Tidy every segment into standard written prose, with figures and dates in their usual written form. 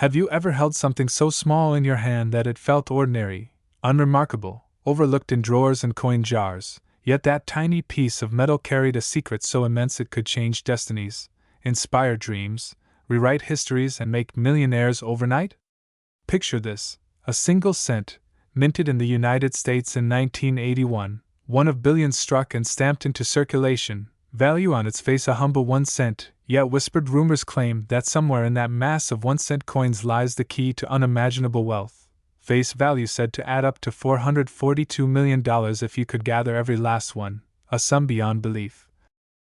Have you ever held something so small in your hand that it felt ordinary, unremarkable, overlooked in drawers and coin jars, yet that tiny piece of metal carried a secret so immense it could change destinies, inspire dreams, rewrite histories, and make millionaires overnight? Picture this: a single cent, minted in the United States in 1981, one of billions struck and stamped into circulation, value on its face a humble 1 cent, yet whispered rumors claim that somewhere in that mass of 1-cent coins lies the key to unimaginable wealth. Face value said to add up to $442 million if you could gather every last one, a sum beyond belief.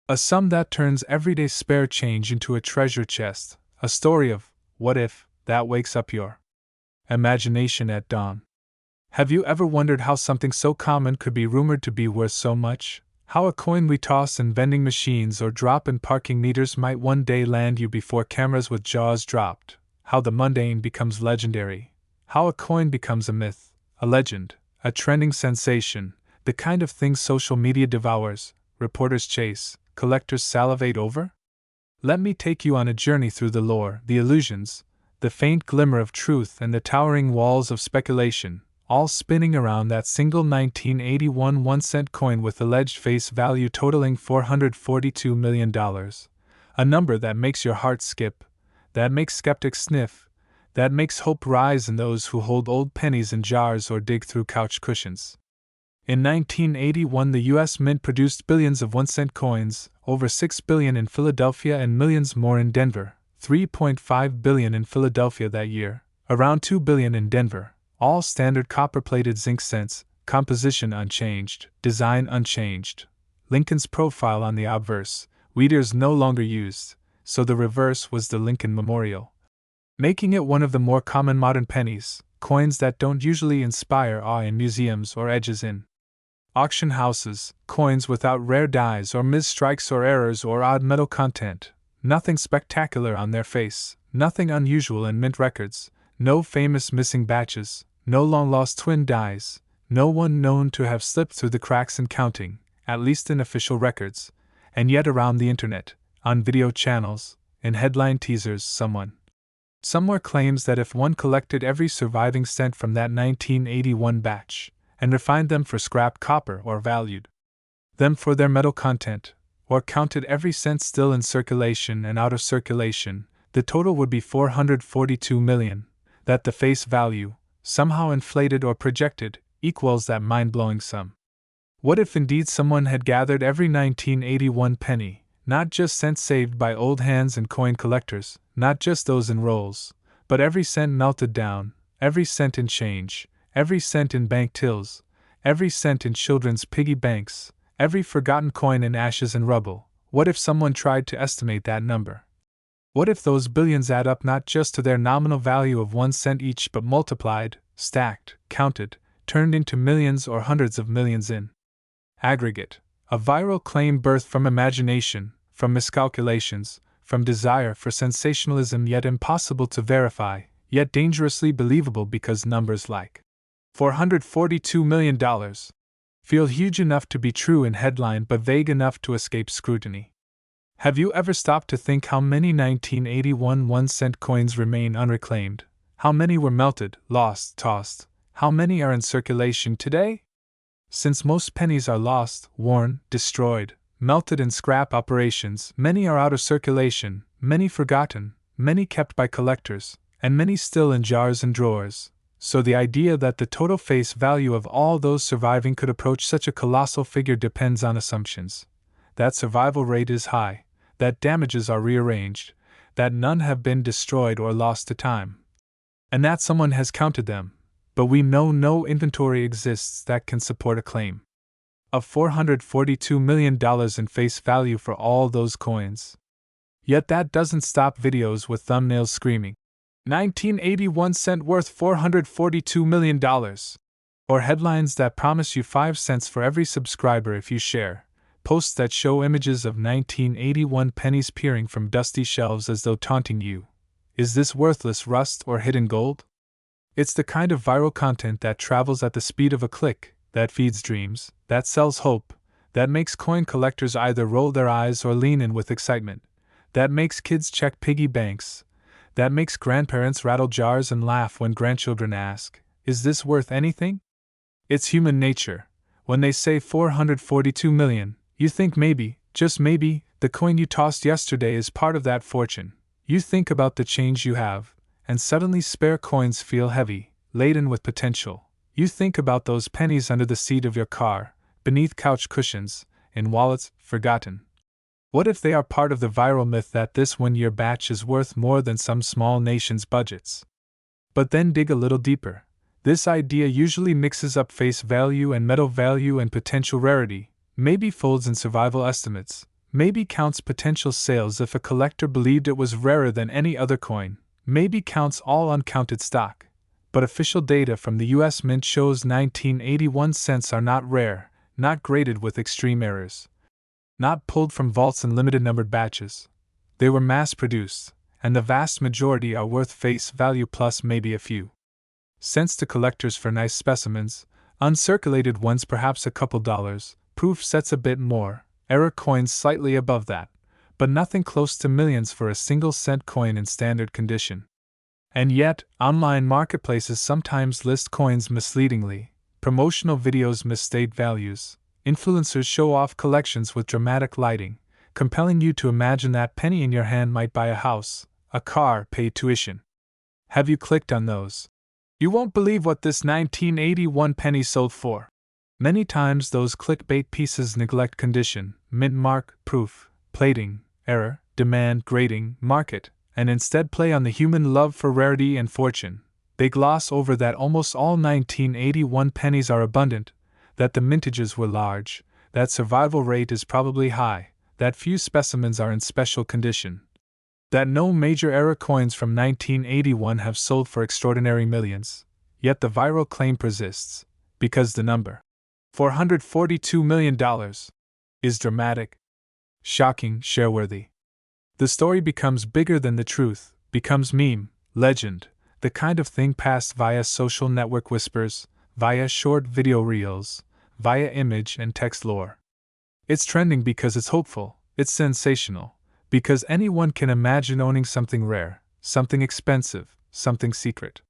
A sum that turns everyday spare change into a treasure chest, a story of what if that wakes up your imagination at dawn. Have you ever wondered how something so common could be rumored to be worth so much? How a coin we toss in vending machines or drop in parking meters might one day land you before cameras with jaws dropped? How the mundane becomes legendary? How a coin becomes a myth, a legend, a trending sensation, the kind of thing social media devours, reporters chase, collectors salivate over? Let me take you on a journey through the lore, the illusions, the faint glimmer of truth, and the towering walls of speculation, all spinning around that single 1981 1-cent coin with alleged face value totaling $442 million. A number that makes your heart skip, that makes skeptics sniff, that makes hope rise in those who hold old pennies in jars or dig through couch cushions. In 1981, the U.S. Mint produced billions of 1-cent coins, over $6 billion in Philadelphia and millions more in Denver, $3.5 billion in Philadelphia that year, around $2 billion in Denver, all standard copper-plated zinc cents, composition unchanged, design unchanged. Lincoln's profile on the obverse, Wheaters no longer used, so the reverse was the Lincoln Memorial, making it one of the more common modern pennies, coins that don't usually inspire awe in museums or edges in auction houses, coins without rare dies or misstrikes or errors or odd metal content, nothing spectacular on their face, nothing unusual in mint records, no famous missing batches, no long-lost twin dies, no one known to have slipped through the cracks in counting, at least in official records, and yet around the internet, on video channels, in headline teasers, someone somewhere claims that if one collected every surviving cent from that 1981 batch, and refined them for scrap copper or valued them for their metal content, or counted every cent still in circulation and out of circulation, the total would be $442 million, that the face value, somehow inflated or projected, equals that mind-blowing sum. What if indeed someone had gathered every 1981 penny, not just cents saved by old hands and coin collectors, not just those in rolls, but every cent melted down, every cent in change, every cent in bank tills, every cent in children's piggy banks, every forgotten coin in ashes and rubble? What if someone tried to estimate that number? What if those billions add up not just to their nominal value of 1 cent each but multiplied, stacked, counted, turned into millions or hundreds of millions in aggregate? A viral claim birthed from imagination, from miscalculations, from desire for sensationalism, yet impossible to verify, yet dangerously believable because numbers like $442 million feel huge enough to be true in headline but vague enough to escape scrutiny. Have you ever stopped to think how many 1981 1-cent coins remain unreclaimed? How many were melted, lost, tossed? How many are in circulation today? Since most pennies are lost, worn, destroyed, melted in scrap operations, many are out of circulation, many forgotten, many kept by collectors, and many still in jars and drawers. So the idea that the total face value of all those surviving could approach such a colossal figure depends on assumptions. That survival rate is high, that damages are rearranged, that none have been destroyed or lost to time, and that someone has counted them, but we know no inventory exists that can support a claim of $442 million in face value for all those coins. Yet that doesn't stop videos with thumbnails screaming, 1981 cent worth $442 million, or headlines that promise you 5 cents for every subscriber if you share, posts that show images of 1981 pennies peering from dusty shelves as though taunting you. Is this worthless rust or hidden gold? It's the kind of viral content that travels at the speed of a click, that feeds dreams, that sells hope, that makes coin collectors either roll their eyes or lean in with excitement, that makes kids check piggy banks, that makes grandparents rattle jars and laugh when grandchildren ask, "Is this worth anything?" It's human nature. When they say 442 million, you think maybe, just maybe, the coin you tossed yesterday is part of that fortune. You think about the change you have, and suddenly spare coins feel heavy, laden with potential. You think about those pennies under the seat of your car, beneath couch cushions, in wallets forgotten. What if they are part of the viral myth that this one-year batch is worth more than some small nation's budgets? But then dig a little deeper. This idea usually mixes up face value and metal value and potential rarity, maybe folds in survival estimates, maybe counts potential sales if a collector believed it was rarer than any other coin, maybe counts all uncounted stock. But official data from the US Mint shows 1981 cents are not rare, not graded with extreme errors, not pulled from vaults in limited numbered batches. They were mass-produced, and the vast majority are worth face value plus maybe a few cents to collectors for nice specimens, uncirculated ones perhaps a couple dollars, proof sets a bit more, error coins slightly above that, but nothing close to millions for a single-cent coin in standard condition. And yet, online marketplaces sometimes list coins misleadingly, promotional videos misstate values, influencers show off collections with dramatic lighting, compelling you to imagine that penny in your hand might buy a house, a car, pay tuition. Have you clicked on those? You won't believe what this 1981 penny sold for. Many times those clickbait pieces neglect condition, mint mark, proof, plating, error, demand, grading, market, and instead play on the human love for rarity and fortune. They gloss over that almost all 1981 pennies are abundant, that the mintages were large, that survival rate is probably high, that few specimens are in special condition, that no major era coins from 1981 have sold for extraordinary millions. Yet the viral claim persists, because the number, $442 million, is dramatic, shocking, share-worthy. The story becomes bigger than the truth, becomes meme, legend, the kind of thing passed via social network whispers, via short video reels, via image and text lore. It's trending because it's hopeful, it's sensational, because anyone can imagine owning something rare, something expensive, something secret.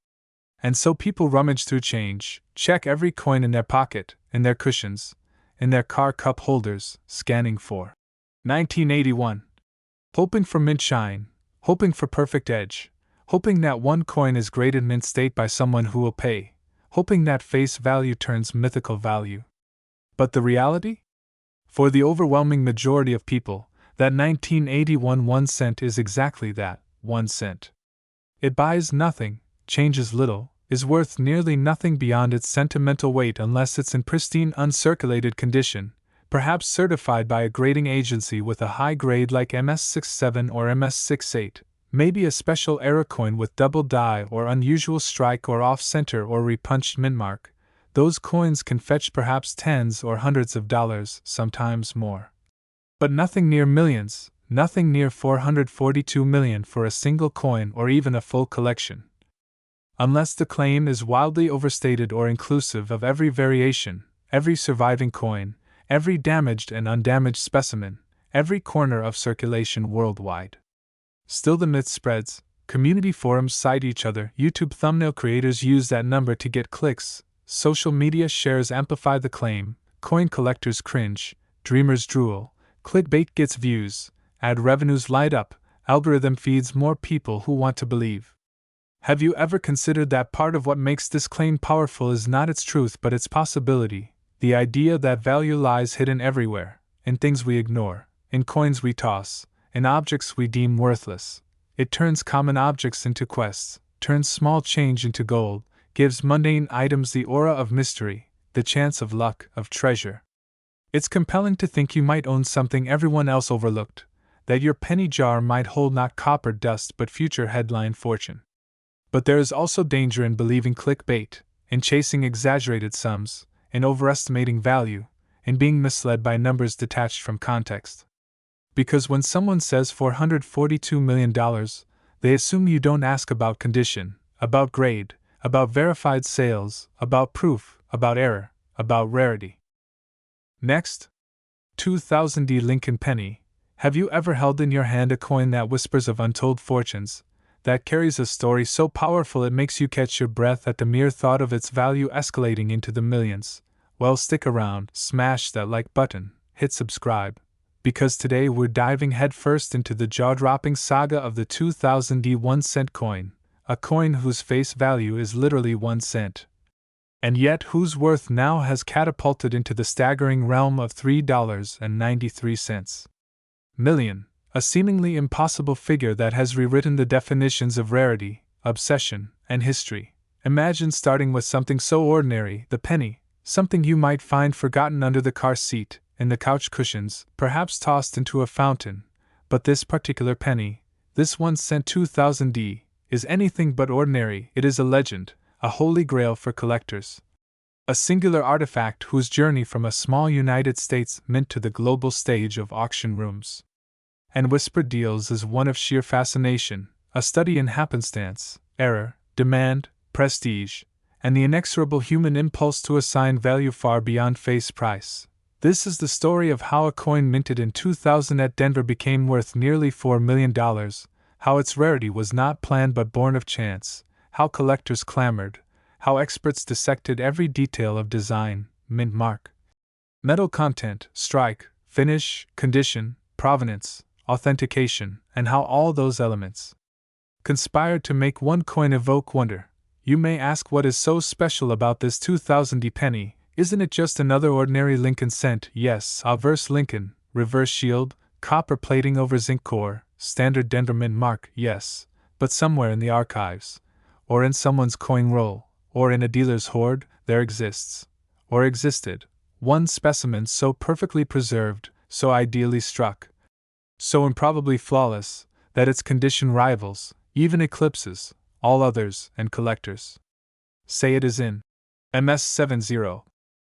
And so people rummage through change, check every coin in their pocket, in their cushions, in their car cup holders, scanning for 1981. Hoping for mint shine, hoping for perfect edge, hoping that one coin is graded mint state by someone who will pay, hoping that face value turns mythical value. But the reality? For the overwhelming majority of people, that 1981 1 cent is exactly that, 1 cent. It buys nothing, changes little, is worth nearly nothing beyond its sentimental weight unless it's in pristine uncirculated condition, perhaps certified by a grading agency with a high grade like MS67 or MS68, maybe a special error coin with double die or unusual strike or off-center or repunched mint mark. Those coins can fetch perhaps tens or hundreds of dollars, sometimes more. But nothing near millions, nothing near 442 million for a single coin or even a full collection. Unless the claim is wildly overstated or inclusive of every variation, every surviving coin, every damaged and undamaged specimen, every corner of circulation worldwide. Still the myth spreads, community forums cite each other, YouTube thumbnail creators use that number to get clicks, social media shares amplify the claim, coin collectors cringe, dreamers drool, clickbait gets views, ad revenues light up, algorithm feeds more people who want to believe. Have you ever considered that part of what makes this claim powerful is not its truth but its possibility? The idea that value lies hidden everywhere, in things we ignore, in coins we toss, in objects we deem worthless. It turns common objects into quests, turns small change into gold, gives mundane items the aura of mystery, the chance of luck, of treasure. It's compelling to think you might own something everyone else overlooked, that your penny jar might hold not copper dust but future headline fortune. But there is also danger in believing clickbait, in chasing exaggerated sums, in overestimating value, in being misled by numbers detached from context. Because when someone says $442 million, they assume you don't ask about condition, about grade, about verified sales, about proof, about error, about rarity. Next, 2000 Lincoln Penny. Have you ever held in your hand a coin that whispers of untold fortunes, that carries a story so powerful it makes you catch your breath at the mere thought of its value escalating into the millions. Well, stick around, smash that like button, hit subscribe, because today we're diving headfirst into the jaw-dropping saga of the 2000 1-cent coin, a coin whose face value is literally 1 cent. And yet whose worth now has catapulted into the staggering realm of $3.93 million, a seemingly impossible figure that has rewritten the definitions of rarity, obsession, and history. Imagine starting with something so ordinary, the penny, something you might find forgotten under the car seat, in the couch cushions, perhaps tossed into a fountain. But this particular penny, this 1 cent 2000 is anything but ordinary. It is a legend, a holy grail for collectors. A singular artifact whose journey from a small United States mint to the global stage of auction rooms and whispered deals is one of sheer fascination, a study in happenstance, error, demand, prestige, and the inexorable human impulse to assign value far beyond face price. This is the story of how a coin minted in 2000 at Denver became worth nearly $4 million, how its rarity was not planned but born of chance, how collectors clamored, how experts dissected every detail of design, mint mark, metal content, strike, finish, condition, provenance, authentication, and how all those elements conspired to make one coin evoke wonder. You may ask, what is so special about this 2000 penny? Isn't it just another ordinary Lincoln cent? Yes, obverse Lincoln, reverse shield, copper plating over zinc core, standard Denver mint mark, yes, but somewhere in the archives, or in someone's coin roll, or in a dealer's hoard, there exists, or existed, one specimen so perfectly preserved, so ideally struck, so improbably flawless, that its condition rivals, even eclipses, all others and collectors. Say it is in MS70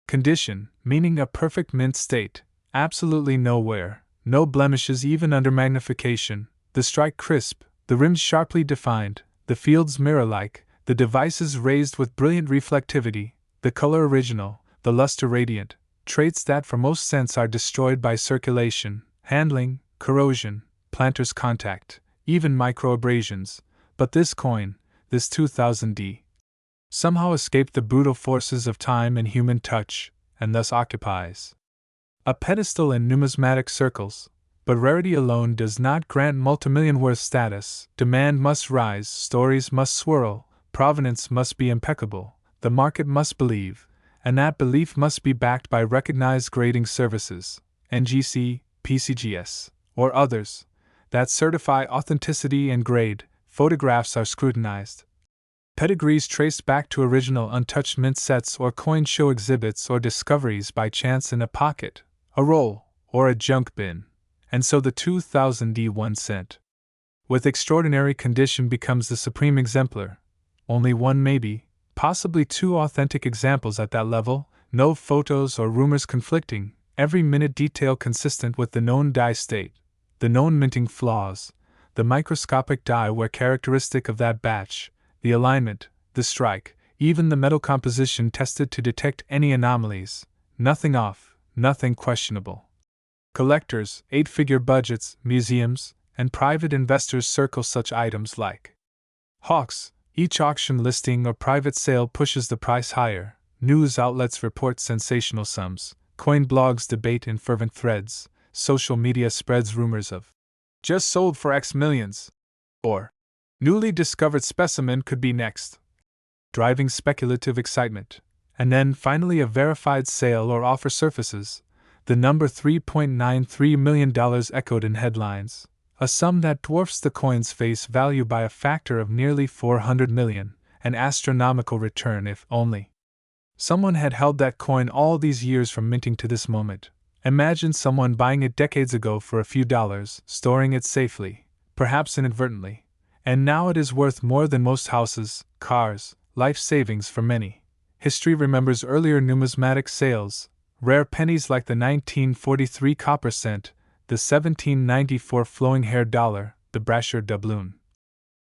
condition, meaning a perfect mint state, absolutely no wear, no blemishes even under magnification, the strike crisp, the rims sharply defined, the fields mirror-like, the devices raised with brilliant reflectivity, the color original, the luster radiant, traits that for most cents are destroyed by circulation, handling, corrosion, planter's contact, even microabrasions. But this coin, this 2000 somehow escaped the brutal forces of time and human touch, and thus occupies a pedestal in numismatic circles. But rarity alone does not grant multimillion worth status. Demand must rise, stories must swirl, provenance must be impeccable, the market must believe, and that belief must be backed by recognized grading services, NGC, PCGS, or others, that certify authenticity and grade. Photographs are scrutinized, pedigrees traced back to original untouched mint sets or coin show exhibits or discoveries by chance in a pocket, a roll, or a junk bin. And so the 2000 1 cent, with extraordinary condition, becomes the supreme exemplar. Only one, maybe, possibly two authentic examples at that level, no photos or rumors conflicting, every minute detail consistent with the known die state, the known minting flaws, the microscopic die wear characteristic of that batch, the alignment, the strike, even the metal composition tested to detect any anomalies, nothing off, nothing questionable. Collectors, 8-figure budgets, museums, and private investors circle such items like hawks. Each auction listing or private sale pushes the price higher, news outlets report sensational sums, coin blogs debate in fervent threads, social media spreads rumors of just sold for X millions, or newly discovered specimen could be next, driving speculative excitement. And then finally a verified sale or offer surfaces, the number $3.93 million echoed in headlines, a sum that dwarfs the coin's face value by a factor of nearly 400 million, an astronomical return if only someone had held that coin all these years from minting to this moment. Imagine someone buying it decades ago for a few dollars, storing it safely, perhaps inadvertently, and now it is worth more than most houses, cars, life savings for many. History remembers earlier numismatic sales, rare pennies like the 1943 copper cent, the 1794 flowing-haired dollar, the brasher doubloon,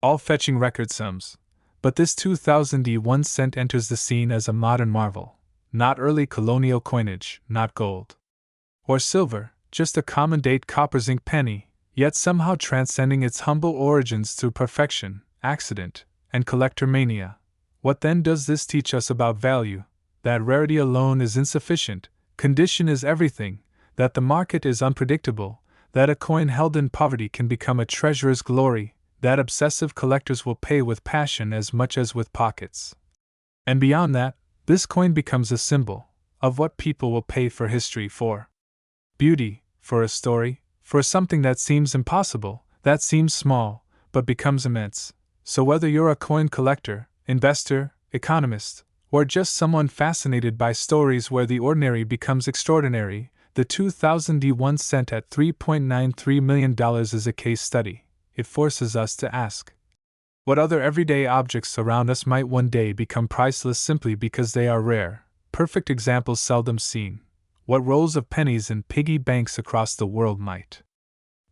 all fetching record sums. But this 2000 1 cent enters the scene as a modern marvel, not early colonial coinage, not gold or silver, just a common date copper zinc penny, yet somehow transcending its humble origins through perfection, accident, and collector mania. What then does this teach us about value? That rarity alone is insufficient, condition is everything, that the market is unpredictable, that a coin held in poverty can become a treasurer's glory, that obsessive collectors will pay with passion as much as with pockets. And beyond that, this coin becomes a symbol of what people will pay for history, for beauty, for a story, for something that seems impossible, that seems small, but becomes immense. So whether you're a coin collector, investor, economist, or just someone fascinated by stories where the ordinary becomes extraordinary, the 2001 cent at $3.93 million is a case study. It forces us to ask, what other everyday objects around us might one day become priceless simply because they are rare, perfect examples seldom seen? What rolls of pennies in piggy banks across the world might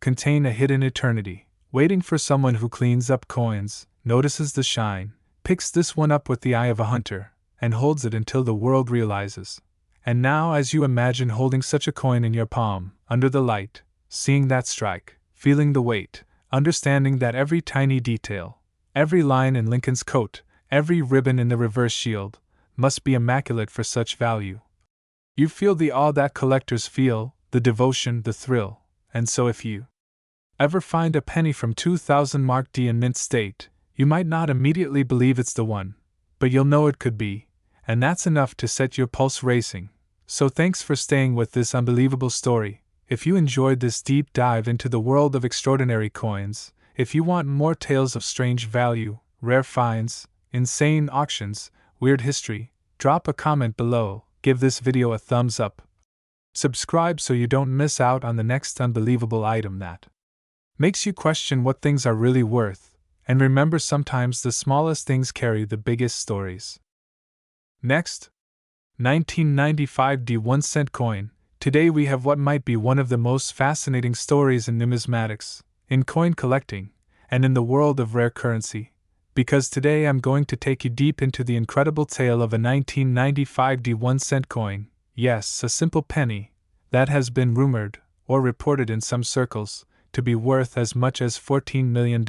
contain a hidden eternity, waiting for someone who cleans up coins, notices the shine, picks this one up with the eye of a hunter, and holds it until the world realizes. And now, as you imagine holding such a coin in your palm, under the light, seeing that strike, feeling the weight, understanding that every tiny detail, every line in Lincoln's coat, every ribbon in the reverse shield, must be immaculate for such value. You feel the awe that collectors feel, the devotion, the thrill, and so if you ever find a penny from 2000 Mark D in mint state, you might not immediately believe it's the one, but you'll know it could be, and that's enough to set your pulse racing. So thanks for staying with this unbelievable story. If you enjoyed this deep dive into the world of extraordinary coins, if you want more tales of strange value, rare finds, insane auctions, weird history, drop a comment below, give this video a thumbs up. Subscribe so you don't miss out on the next unbelievable item that makes you question what things are really worth, and remember sometimes the smallest things carry the biggest stories. Next, 1995 D1 cent coin. Today we have what might be one of the most fascinating stories in numismatics, in coin collecting, and in the world of rare currency, because today I'm going to take you deep into the incredible tale of a 1995 D1 cent coin, yes, a simple penny, that has been rumored, or reported in some circles, to be worth as much as $14 million.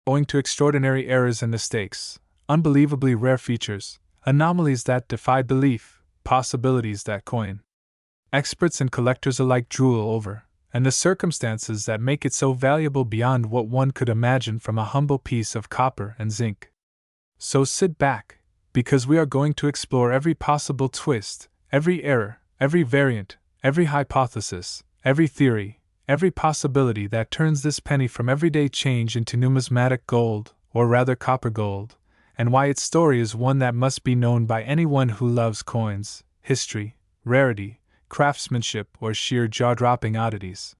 Owing to extraordinary errors and mistakes, unbelievably rare features, anomalies that defy belief, possibilities that coin experts and collectors alike drool over, and the circumstances that make it so valuable beyond what one could imagine from a humble piece of copper and zinc. So sit back, because we are going to explore every possible twist, every error, every variant, every hypothesis, every theory, every possibility that turns this penny from everyday change into numismatic gold, or rather copper gold, and why its story is one that must be known by anyone who loves coins, history, rarity, craftsmanship, or sheer jaw-dropping oddities.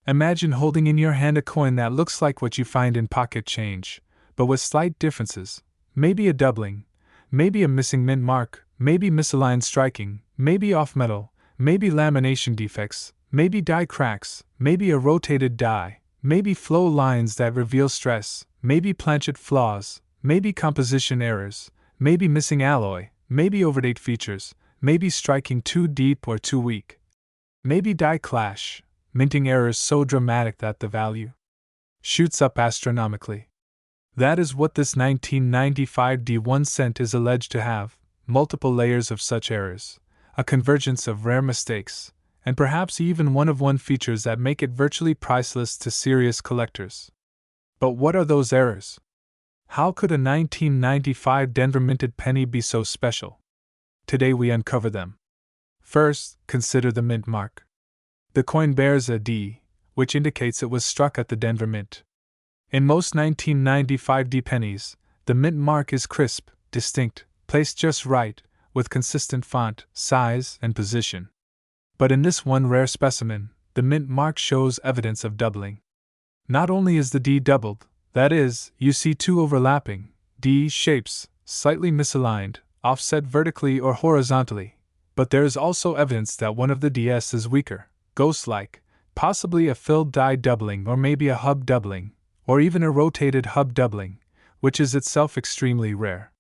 Imagine holding in your hand a coin that looks like what you find in pocket change, but with slight differences, maybe a doubling, maybe a missing mint mark, maybe misaligned striking, maybe off metal, maybe lamination defects, maybe die cracks, maybe a rotated die, maybe flow lines that reveal stress, maybe planchet flaws, maybe composition errors, maybe missing alloy, maybe overdate features, maybe striking too deep or too weak, maybe die clash, minting errors so dramatic that the value shoots up astronomically. That is what this 1995 D1 cent is alleged to have, multiple layers of such errors, a convergence of rare mistakes, and perhaps even one-of-one features that make it virtually priceless to serious collectors. But what are those errors? How could a 1995 Denver minted penny be so special? Today we uncover them. First, consider the mint mark. The coin bears a D, which indicates it was struck at the Denver Mint. In most 1995 D pennies, the mint mark is crisp, distinct, placed just right, with consistent font, size, and position. But in this one rare specimen, the mint mark shows evidence of doubling. Not only is the D doubled, that is, you see two overlapping D shapes, slightly misaligned, offset vertically or horizontally, but there is also evidence that one of the DS is weaker, ghost-like, possibly a filled die doubling or maybe a hub doubling, or even a rotated hub doubling, which is itself extremely rare.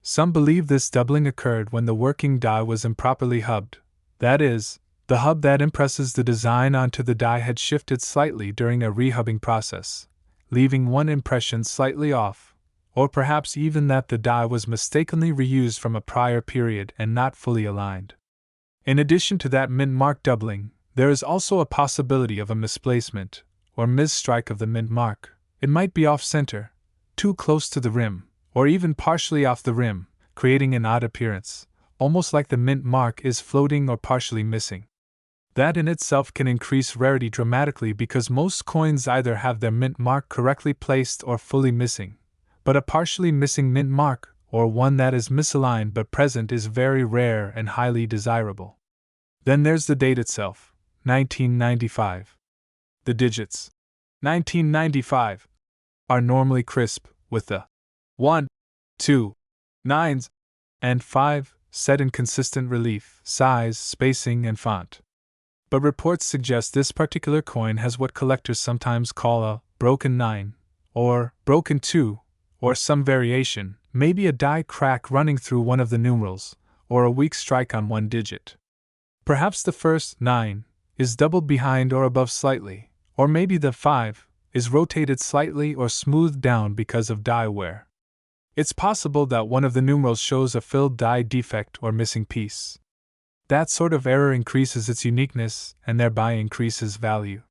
Some believe this doubling occurred when the working die was improperly hubbed, that is, the hub that impresses the design onto the die had shifted slightly during a rehubbing process, leaving one impression slightly off, or perhaps even that the die was mistakenly reused from a prior period and not fully aligned. In addition to that mint mark doubling, there is also a possibility of a misplacement, or misstrike of the mint mark. It might be off-center, too close to the rim, or even partially off the rim, creating an odd appearance, almost like the mint mark is floating or partially missing. That in itself can increase rarity dramatically because most coins either have their mint mark correctly placed or fully missing, but a partially missing mint mark, or one that is misaligned but present, is very rare and highly desirable. Then there's the date itself, 1995. The digits, 1995, are normally crisp, with the 1, 2, 9s, and 5 set in consistent relief, size, spacing, and font. But reports suggest this particular coin has what collectors sometimes call a broken 9, or broken 2, or some variation, maybe a die crack running through one of the numerals, or a weak strike on one digit. Perhaps the first 9 is doubled behind or above slightly, or maybe the 5 is rotated slightly or smoothed down because of die wear. It's possible that one of the numerals shows a filled die defect or missing piece. That sort of error increases its uniqueness and thereby increases value.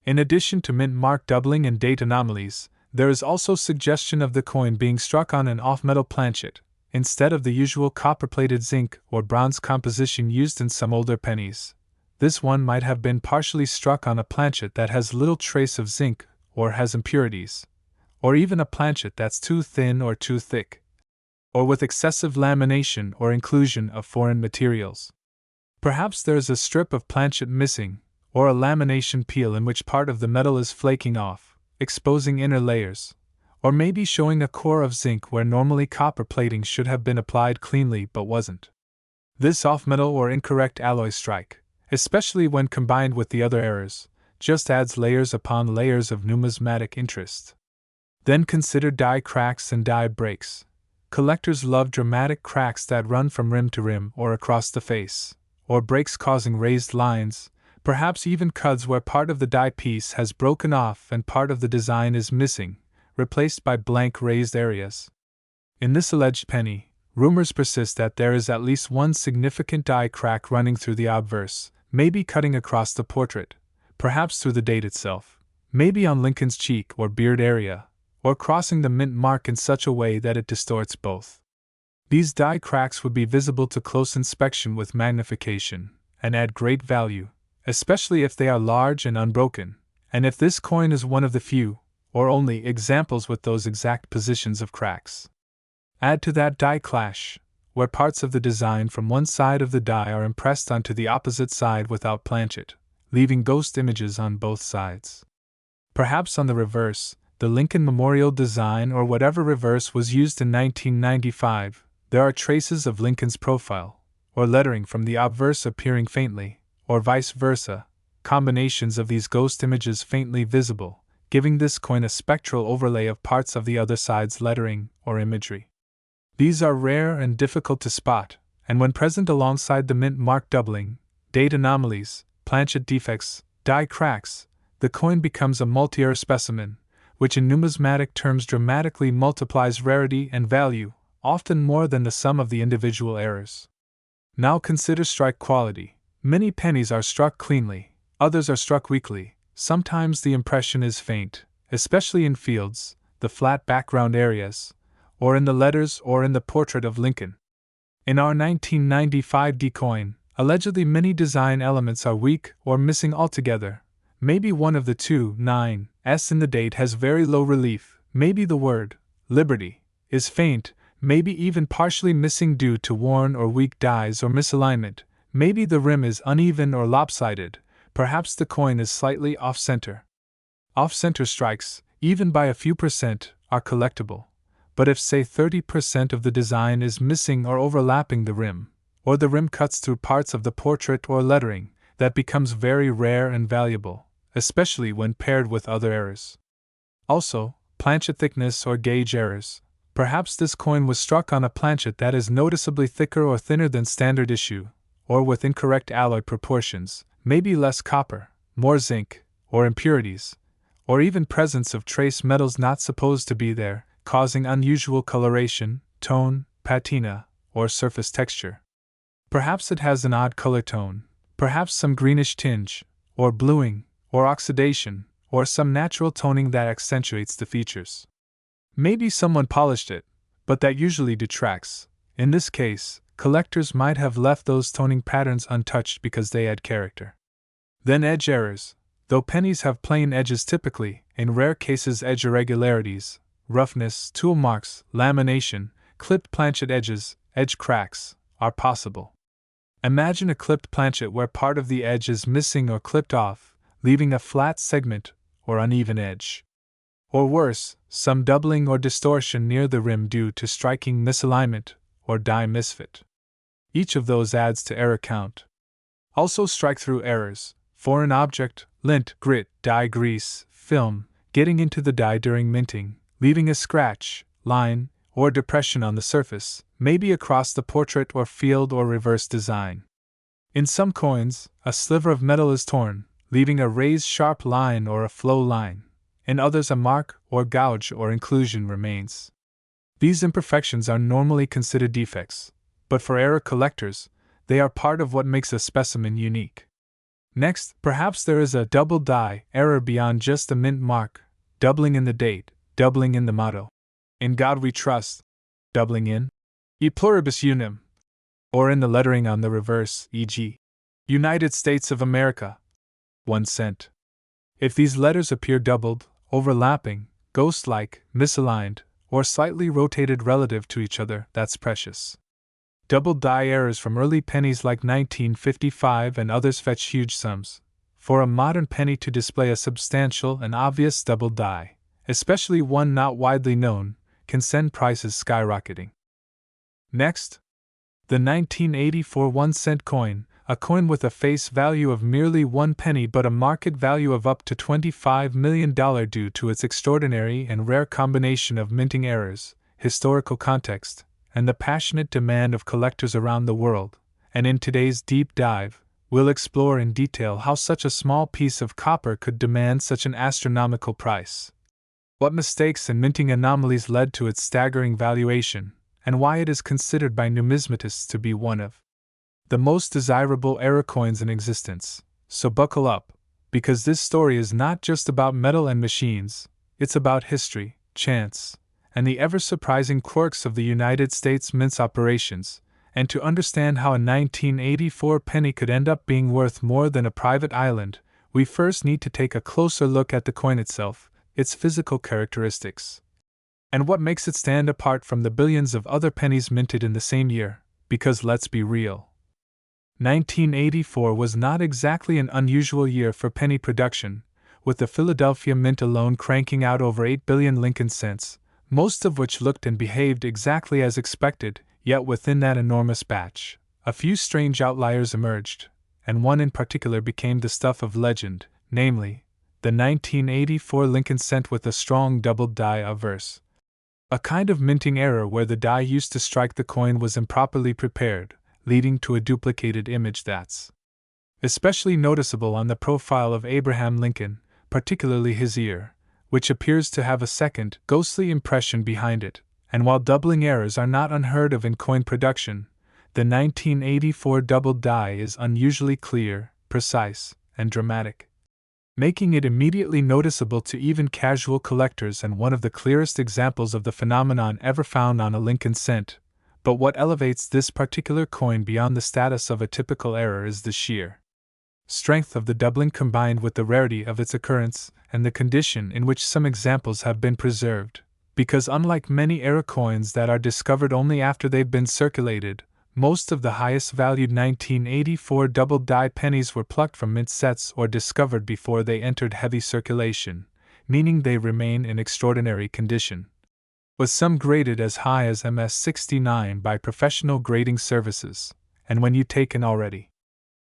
In addition to mint mark doubling and date anomalies, there is also suggestion of the coin being struck on an off-metal planchet, instead of the usual copper-plated zinc or bronze composition used in some older pennies. This one might have been partially struck on a planchet that has little trace of zinc or has impurities, or even a planchet that's too thin or too thick, or with excessive lamination or inclusion of foreign materials. Perhaps there is a strip of planchet missing, or a lamination peel in which part of the metal is flaking off, exposing inner layers, or maybe showing a core of zinc where normally copper plating should have been applied cleanly but wasn't. This off-metal or incorrect alloy strike, especially when combined with the other errors, just adds layers upon layers of numismatic interest. Then consider die cracks and die breaks. Collectors love dramatic cracks that run from rim to rim or across the face, or breaks causing raised lines, perhaps even cuts where part of the die piece has broken off and part of the design is missing, replaced by blank raised areas. In this alleged penny, rumors persist that there is at least one significant die crack running through the obverse, maybe cutting across the portrait, perhaps through the date itself, maybe on Lincoln's cheek or beard area, or crossing the mint mark in such a way that it distorts both. These die cracks would be visible to close inspection with magnification, and add great value, especially if they are large and unbroken, and if this coin is one of the few, or only, examples with those exact positions of cracks. Add to that die clash, where parts of the design from one side of the die are impressed onto the opposite side without planchet, leaving ghost images on both sides. Perhaps on the reverse, the Lincoln Memorial design or whatever reverse was used in 1995, there are traces of Lincoln's profile, or lettering from the obverse appearing faintly, or vice versa, combinations of these ghost images faintly visible, giving this coin a spectral overlay of parts of the other side's lettering or imagery. These are rare and difficult to spot, and when present alongside the mint mark doubling, date anomalies, planchet defects, die cracks, the coin becomes a multi-error specimen, which in numismatic terms dramatically multiplies rarity and value, often more than the sum of the individual errors. Now consider strike quality. Many pennies are struck cleanly, others are struck weakly. Sometimes the impression is faint, especially in fields, the flat background areas, or in the letters or in the portrait of Lincoln. In our 1995 D coin, allegedly many design elements are weak or missing altogether. Maybe one of the two 9s in the date has very low relief, maybe the word, Liberty, is faint, maybe even partially missing due to worn or weak dies or misalignment, maybe the rim is uneven or lopsided, perhaps the coin is slightly off-center. Off-center strikes, even by a few percent, are collectible, but if say 30% of the design is missing or overlapping the rim, or the rim cuts through parts of the portrait or lettering, that becomes very rare and valuable, especially when paired with other errors. Also, planchet thickness or gauge errors. Perhaps this coin was struck on a planchet that is noticeably thicker or thinner than standard issue, or with incorrect alloy proportions, maybe less copper, more zinc, or impurities, or even presence of trace metals not supposed to be there, causing unusual coloration, tone, patina, or surface texture. Perhaps it has an odd color tone, perhaps some greenish tinge, or bluing, or oxidation, or some natural toning that accentuates the features. Maybe someone polished it, but that usually detracts. In this case, collectors might have left those toning patterns untouched because they add character. Then edge errors. Though pennies have plain edges typically, in rare cases edge irregularities, roughness, tool marks, lamination, clipped planchet edges, edge cracks, are possible. Imagine a clipped planchet where part of the edge is missing or clipped off, leaving a flat segment or uneven edge. Or worse, some doubling or distortion near the rim due to striking misalignment or die misfit. Each of those adds to error count. Also strike-through errors, foreign object, lint, grit, dye grease, film, getting into the dye during minting, leaving a scratch, line, or depression on the surface, maybe across the portrait or field or reverse design. In some coins, a sliver of metal is torn, leaving a raised sharp line or a flow line. In others, a mark or gouge or inclusion remains. These imperfections are normally considered defects, but for error collectors, they are part of what makes a specimen unique. Next, perhaps there is a double die error beyond just a mint mark, doubling in the date, doubling in the motto. In God we trust, doubling in E pluribus unum, or in the lettering on the reverse, e.g., United States of America, 1 cent. If these letters appear doubled, overlapping, ghost-like, misaligned, or slightly rotated relative to each other, that's precious. Double die errors from early pennies like 1955 and others fetch huge sums. For a modern penny to display a substantial and obvious double die, especially one not widely known, can send prices skyrocketing. Next, the 1984 1-cent coin, a coin with a face value of merely 1 penny but a market value of up to $25 million due to its extraordinary and rare combination of minting errors, historical context, and the passionate demand of collectors around the world. And in today's deep dive, we'll explore in detail how such a small piece of copper could demand such an astronomical price. What mistakes and minting anomalies led to its staggering valuation, and why it is considered by numismatists to be one of the most desirable error coins in existence. So buckle up, because this story is not just about metal and machines, it's about history, chance, and the ever-surprising quirks of the United States Mint's operations. And to understand how a 1984 penny could end up being worth more than a private island, we first need to take a closer look at the coin itself, its physical characteristics, and what makes it stand apart from the billions of other pennies minted in the same year, because let's be real. 1984 was not exactly an unusual year for penny production, with the Philadelphia Mint alone cranking out over 8 billion Lincoln cents, most of which looked and behaved exactly as expected. Yet within that enormous batch, a few strange outliers emerged, and one in particular became the stuff of legend, namely, the 1984 Lincoln cent with a strong doubled die averse. A kind of minting error where the die used to strike the coin was improperly prepared, leading to a duplicated image that's especially noticeable on the profile of Abraham Lincoln, particularly his ear, which appears to have a second, ghostly impression behind it. And while doubling errors are not unheard of in coin production, the 1984 doubled die is unusually clear, precise, and dramatic, making it immediately noticeable to even casual collectors and one of the clearest examples of the phenomenon ever found on a Lincoln cent. But what elevates this particular coin beyond the status of a typical error is the sheer strength of the doubling combined with the rarity of its occurrence and the condition in which some examples have been preserved. Because unlike many error coins that are discovered only after they've been circulated, most of the highest valued 1984 double die pennies were plucked from mint sets or discovered before they entered heavy circulation, meaning they remain in extraordinary condition, with some graded as high as MS69 by professional grading services. And when you take an already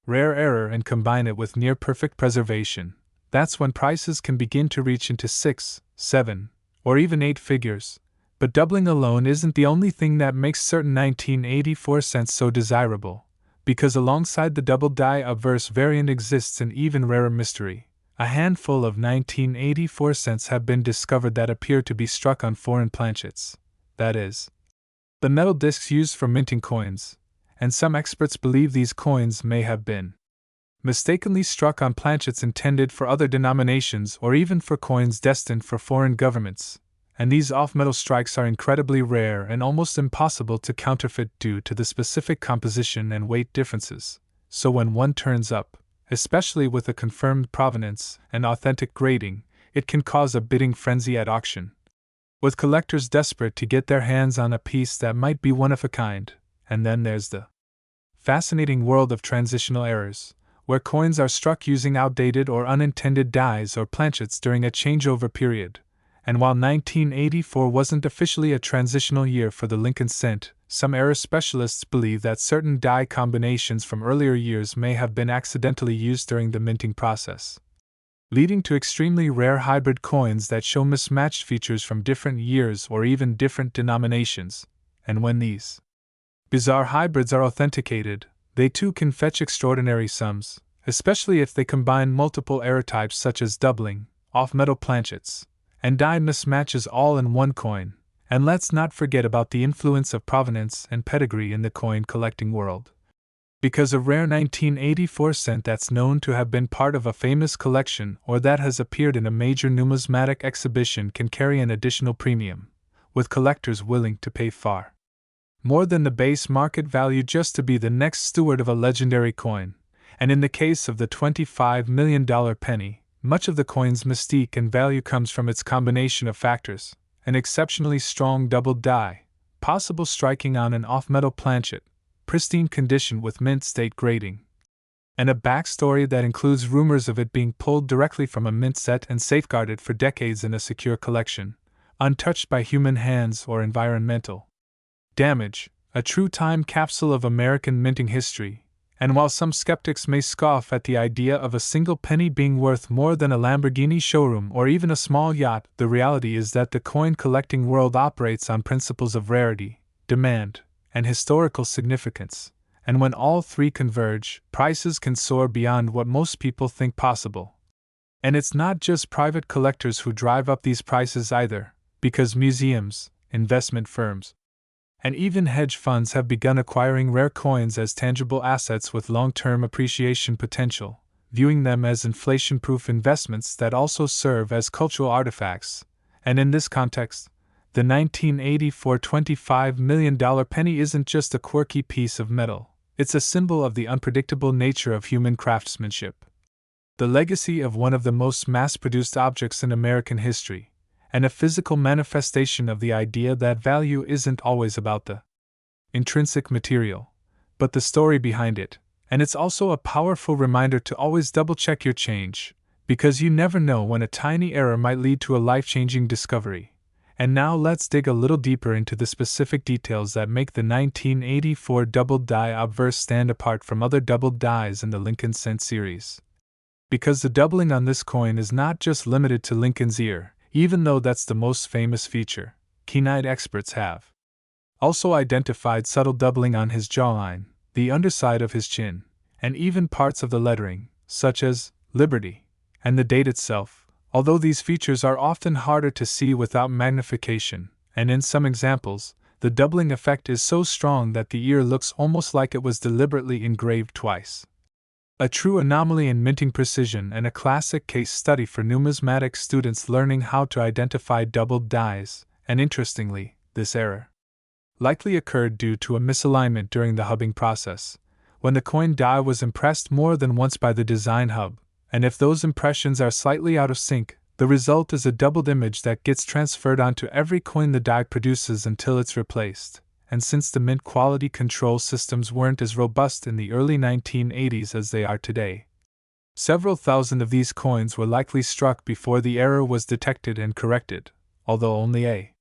rare error and combine it with near perfect preservation, that's when prices can begin to reach into 6, 7, or even 8 figures. But doubling alone isn't the only thing that makes certain 1984 cents so desirable, because alongside the double die averse variant exists an even rarer mystery, A handful of 1984 cents have been discovered that appear to be struck on foreign planchets, that is, the metal discs used for minting coins, and some experts believe these coins may have been mistakenly struck on planchets intended for other denominations or even for coins destined for foreign governments, and these off-metal strikes are incredibly rare and almost impossible to counterfeit due to the specific composition and weight differences, so when one turns up, especially with a confirmed provenance and authentic grading, it can cause a bidding frenzy at auction, with collectors desperate to get their hands on a piece that might be one of a kind. And then there's the fascinating world of transitional errors, where coins are struck using outdated or unintended dies or planchets during a changeover period. And while 1984 wasn't officially a transitional year for the Lincoln cent, some error specialists believe that certain die combinations from earlier years may have been accidentally used during the minting process, leading to extremely rare hybrid coins that show mismatched features from different years or even different denominations. And when these bizarre hybrids are authenticated, they too can fetch extraordinary sums, especially if they combine multiple error types such as doubling, off-metal planchets, and die mismatches all in one coin. And let's not forget about the influence of provenance and pedigree in the coin collecting world. Because a rare 1984 cent that's known to have been part of a famous collection or that has appeared in a major numismatic exhibition can carry an additional premium, with collectors willing to pay far more than the base market value just to be the next steward of a legendary coin. And in the case of the $25 million penny, much of the coin's mystique and value comes from its combination of factors: an exceptionally strong doubled die, possible striking on an off-metal planchet, pristine condition with mint state grading, and a backstory that includes rumors of it being pulled directly from a mint set and safeguarded for decades in a secure collection, untouched by human hands or environmental damage, a true time capsule of American minting history. And while some skeptics may scoff at the idea of a single penny being worth more than a Lamborghini showroom or even a small yacht, the reality is that the coin collecting world operates on principles of rarity, demand, and historical significance, and when all three converge, prices can soar beyond what most people think possible. And it's not just private collectors who drive up these prices either, because museums, investment firms, and even hedge funds have begun acquiring rare coins as tangible assets with long-term appreciation potential, viewing them as inflation-proof investments that also serve as cultural artifacts. And in this context, the 1984 $25 million penny isn't just a quirky piece of metal, it's a symbol of the unpredictable nature of human craftsmanship, the legacy of one of the most mass-produced objects in American history, and a physical manifestation of the idea that value isn't always about the intrinsic material, but the story behind it. And it's also a powerful reminder to always double-check your change, because you never know when a tiny error might lead to a life-changing discovery. And now let's dig a little deeper into the specific details that make the 1984 doubled die obverse stand apart from other doubled dies in the Lincoln cent series. Because the doubling on this coin is not just limited to Lincoln's ear, even though that's the most famous feature. Keen-eyed experts have also identified subtle doubling on his jawline, the underside of his chin, and even parts of the lettering, such as Liberty, and the date itself, although these features are often harder to see without magnification, and in some examples, the doubling effect is so strong that the ear looks almost like it was deliberately engraved twice. A true anomaly in minting precision and a classic case study for numismatic students learning how to identify doubled dies, and interestingly, this error likely occurred due to a misalignment during the hubbing process, when the coin die was impressed more than once by the design hub, and if those impressions are slightly out of sync, the result is a doubled image that gets transferred onto every coin the die produces until it's replaced. And since the mint quality control systems weren't as robust in the early 1980s as they are today, several thousand of these coins were likely struck before the error was detected and corrected, although only a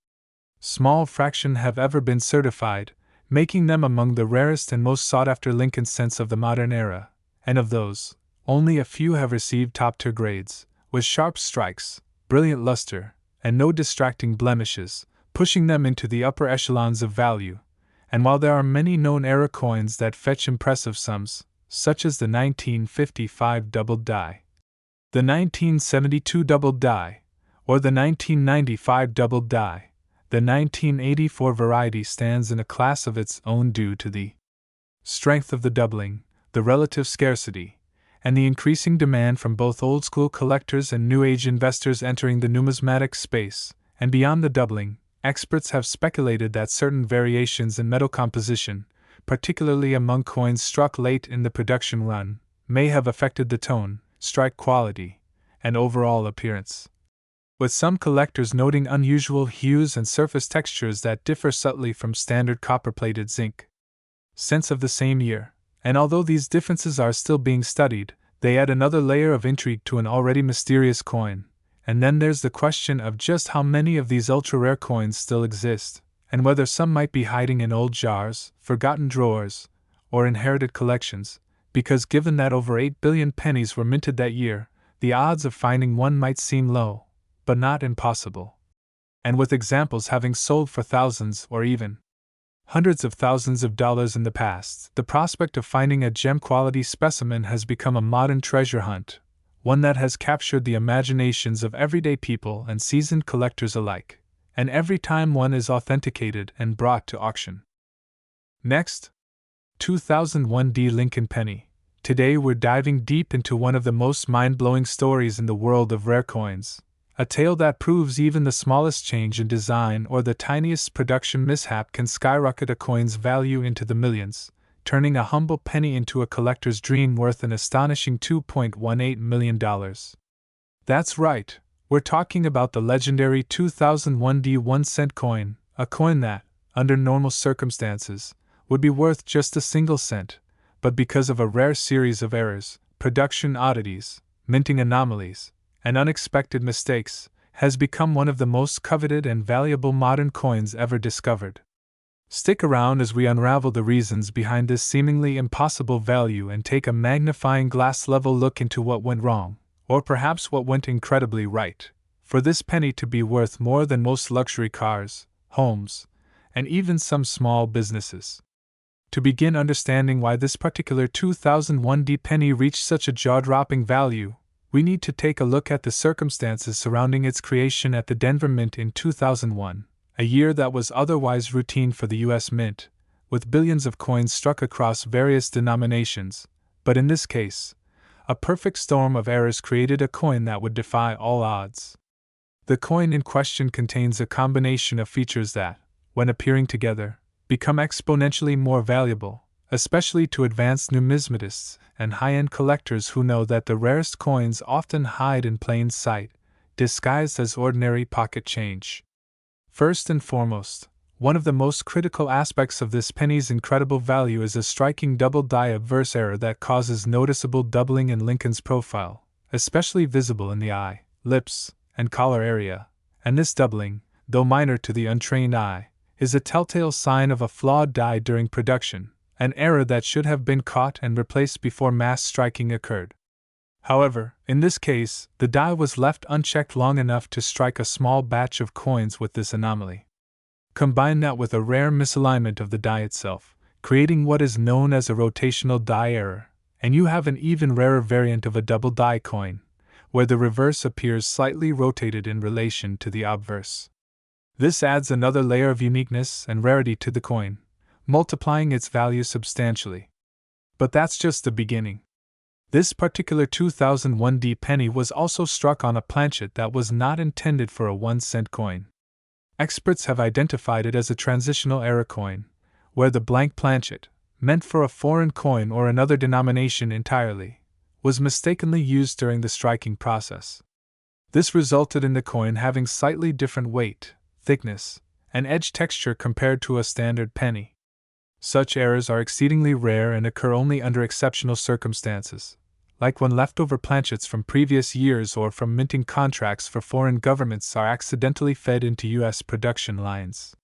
small fraction have ever been certified, making them among the rarest and most sought-after Lincoln cents of the modern era, and of those, only a few have received top-tier grades, with sharp strikes, brilliant luster, and no distracting blemishes, pushing them into the upper echelons of value. And while there are many known error coins that fetch impressive sums, such as the 1955 doubled die, The 1972 doubled die, or the 1995 doubled die, the 1984 variety stands in a class of its own due to the strength of the doubling, the relative scarcity, and the increasing demand from both old-school collectors and new-age investors entering the numismatic space. And beyond the doubling, experts have speculated that certain variations in metal composition, particularly among coins struck late in the production run, may have affected the tone, strike quality, and overall appearance, with some collectors noting unusual hues and surface textures that differ subtly from standard copper-plated zinc cents of the same year. And although these differences are still being studied, they add another layer of intrigue to an already mysterious coin. And then there's the question of just how many of these ultra-rare coins still exist, and whether some might be hiding in old jars, forgotten drawers, or inherited collections, because given that over 8 billion pennies were minted that year, the odds of finding one might seem low, but not impossible. And with examples having sold for thousands or even hundreds of thousands of dollars in the past, the prospect of finding a gem-quality specimen has become a modern treasure hunt, one that has captured the imaginations of everyday people and seasoned collectors alike, and every time one is authenticated and brought to auction. Next, 2001 Lincoln Penny. Today we're diving deep into one of the most mind-blowing stories in the world of rare coins. A tale that proves even the smallest change in design or the tiniest production mishap can skyrocket a coin's value into the millions, turning a humble penny into a collector's dream worth an astonishing $2.18 million. That's right, we're talking about the legendary 2001 1-cent coin, a coin that, under normal circumstances, would be worth just a single cent, but because of a rare series of errors, production oddities, minting anomalies, and unexpected mistakes, has become one of the most coveted and valuable modern coins ever discovered. Stick around as we unravel the reasons behind this seemingly impossible value and take a magnifying glass level look into what went wrong, or perhaps what went incredibly right, for this penny to be worth more than most luxury cars, homes, and even some small businesses. To begin understanding why this particular 2001 penny reached such a jaw-dropping value, we need to take a look at the circumstances surrounding its creation at the Denver Mint in 2001, a year that was otherwise routine for the U.S. Mint, with billions of coins struck across various denominations, but in this case, a perfect storm of errors created a coin that would defy all odds. The coin in question contains a combination of features that, when appearing together, become exponentially more valuable, especially to advanced numismatists and high-end collectors who know that the rarest coins often hide in plain sight, disguised as ordinary pocket change. First and foremost, one of the most critical aspects of this penny's incredible value is a striking double die obverse error that causes noticeable doubling in Lincoln's profile, especially visible in the eye, lips, and collar area, and this doubling, though minor to the untrained eye, is a telltale sign of a flawed die during production, an error that should have been caught and replaced before mass striking occurred. However, in this case, the die was left unchecked long enough to strike a small batch of coins with this anomaly. Combine that with a rare misalignment of the die itself, creating what is known as a rotational die error, and you have an even rarer variant of a double die coin, where the reverse appears slightly rotated in relation to the obverse. This adds another layer of uniqueness and rarity to the coin, multiplying its value substantially. But that's just the beginning. This particular 2001 penny was also struck on a planchet that was not intended for a 1-cent coin. Experts have identified it as a transitional error coin, where the blank planchet, meant for a foreign coin or another denomination entirely, was mistakenly used during the striking process. This resulted in the coin having slightly different weight, thickness, and edge texture compared to a standard penny. Such errors are exceedingly rare and occur only under exceptional circumstances, like when leftover planchets from previous years or from minting contracts for foreign governments are accidentally fed into U.S. production lines.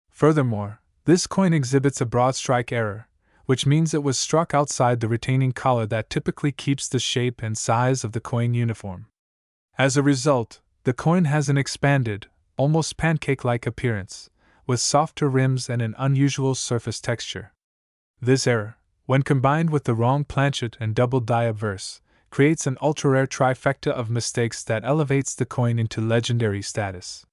Furthermore, this coin exhibits a broad strike error, which means it was struck outside the retaining collar that typically keeps the shape and size of the coin uniform. As a result, the coin has an expanded, almost pancake-like appearance, with softer rims and an unusual surface texture. This error, when combined with the wrong planchet and double die obverse, creates an ultra-rare trifecta of mistakes that elevates the coin into legendary status.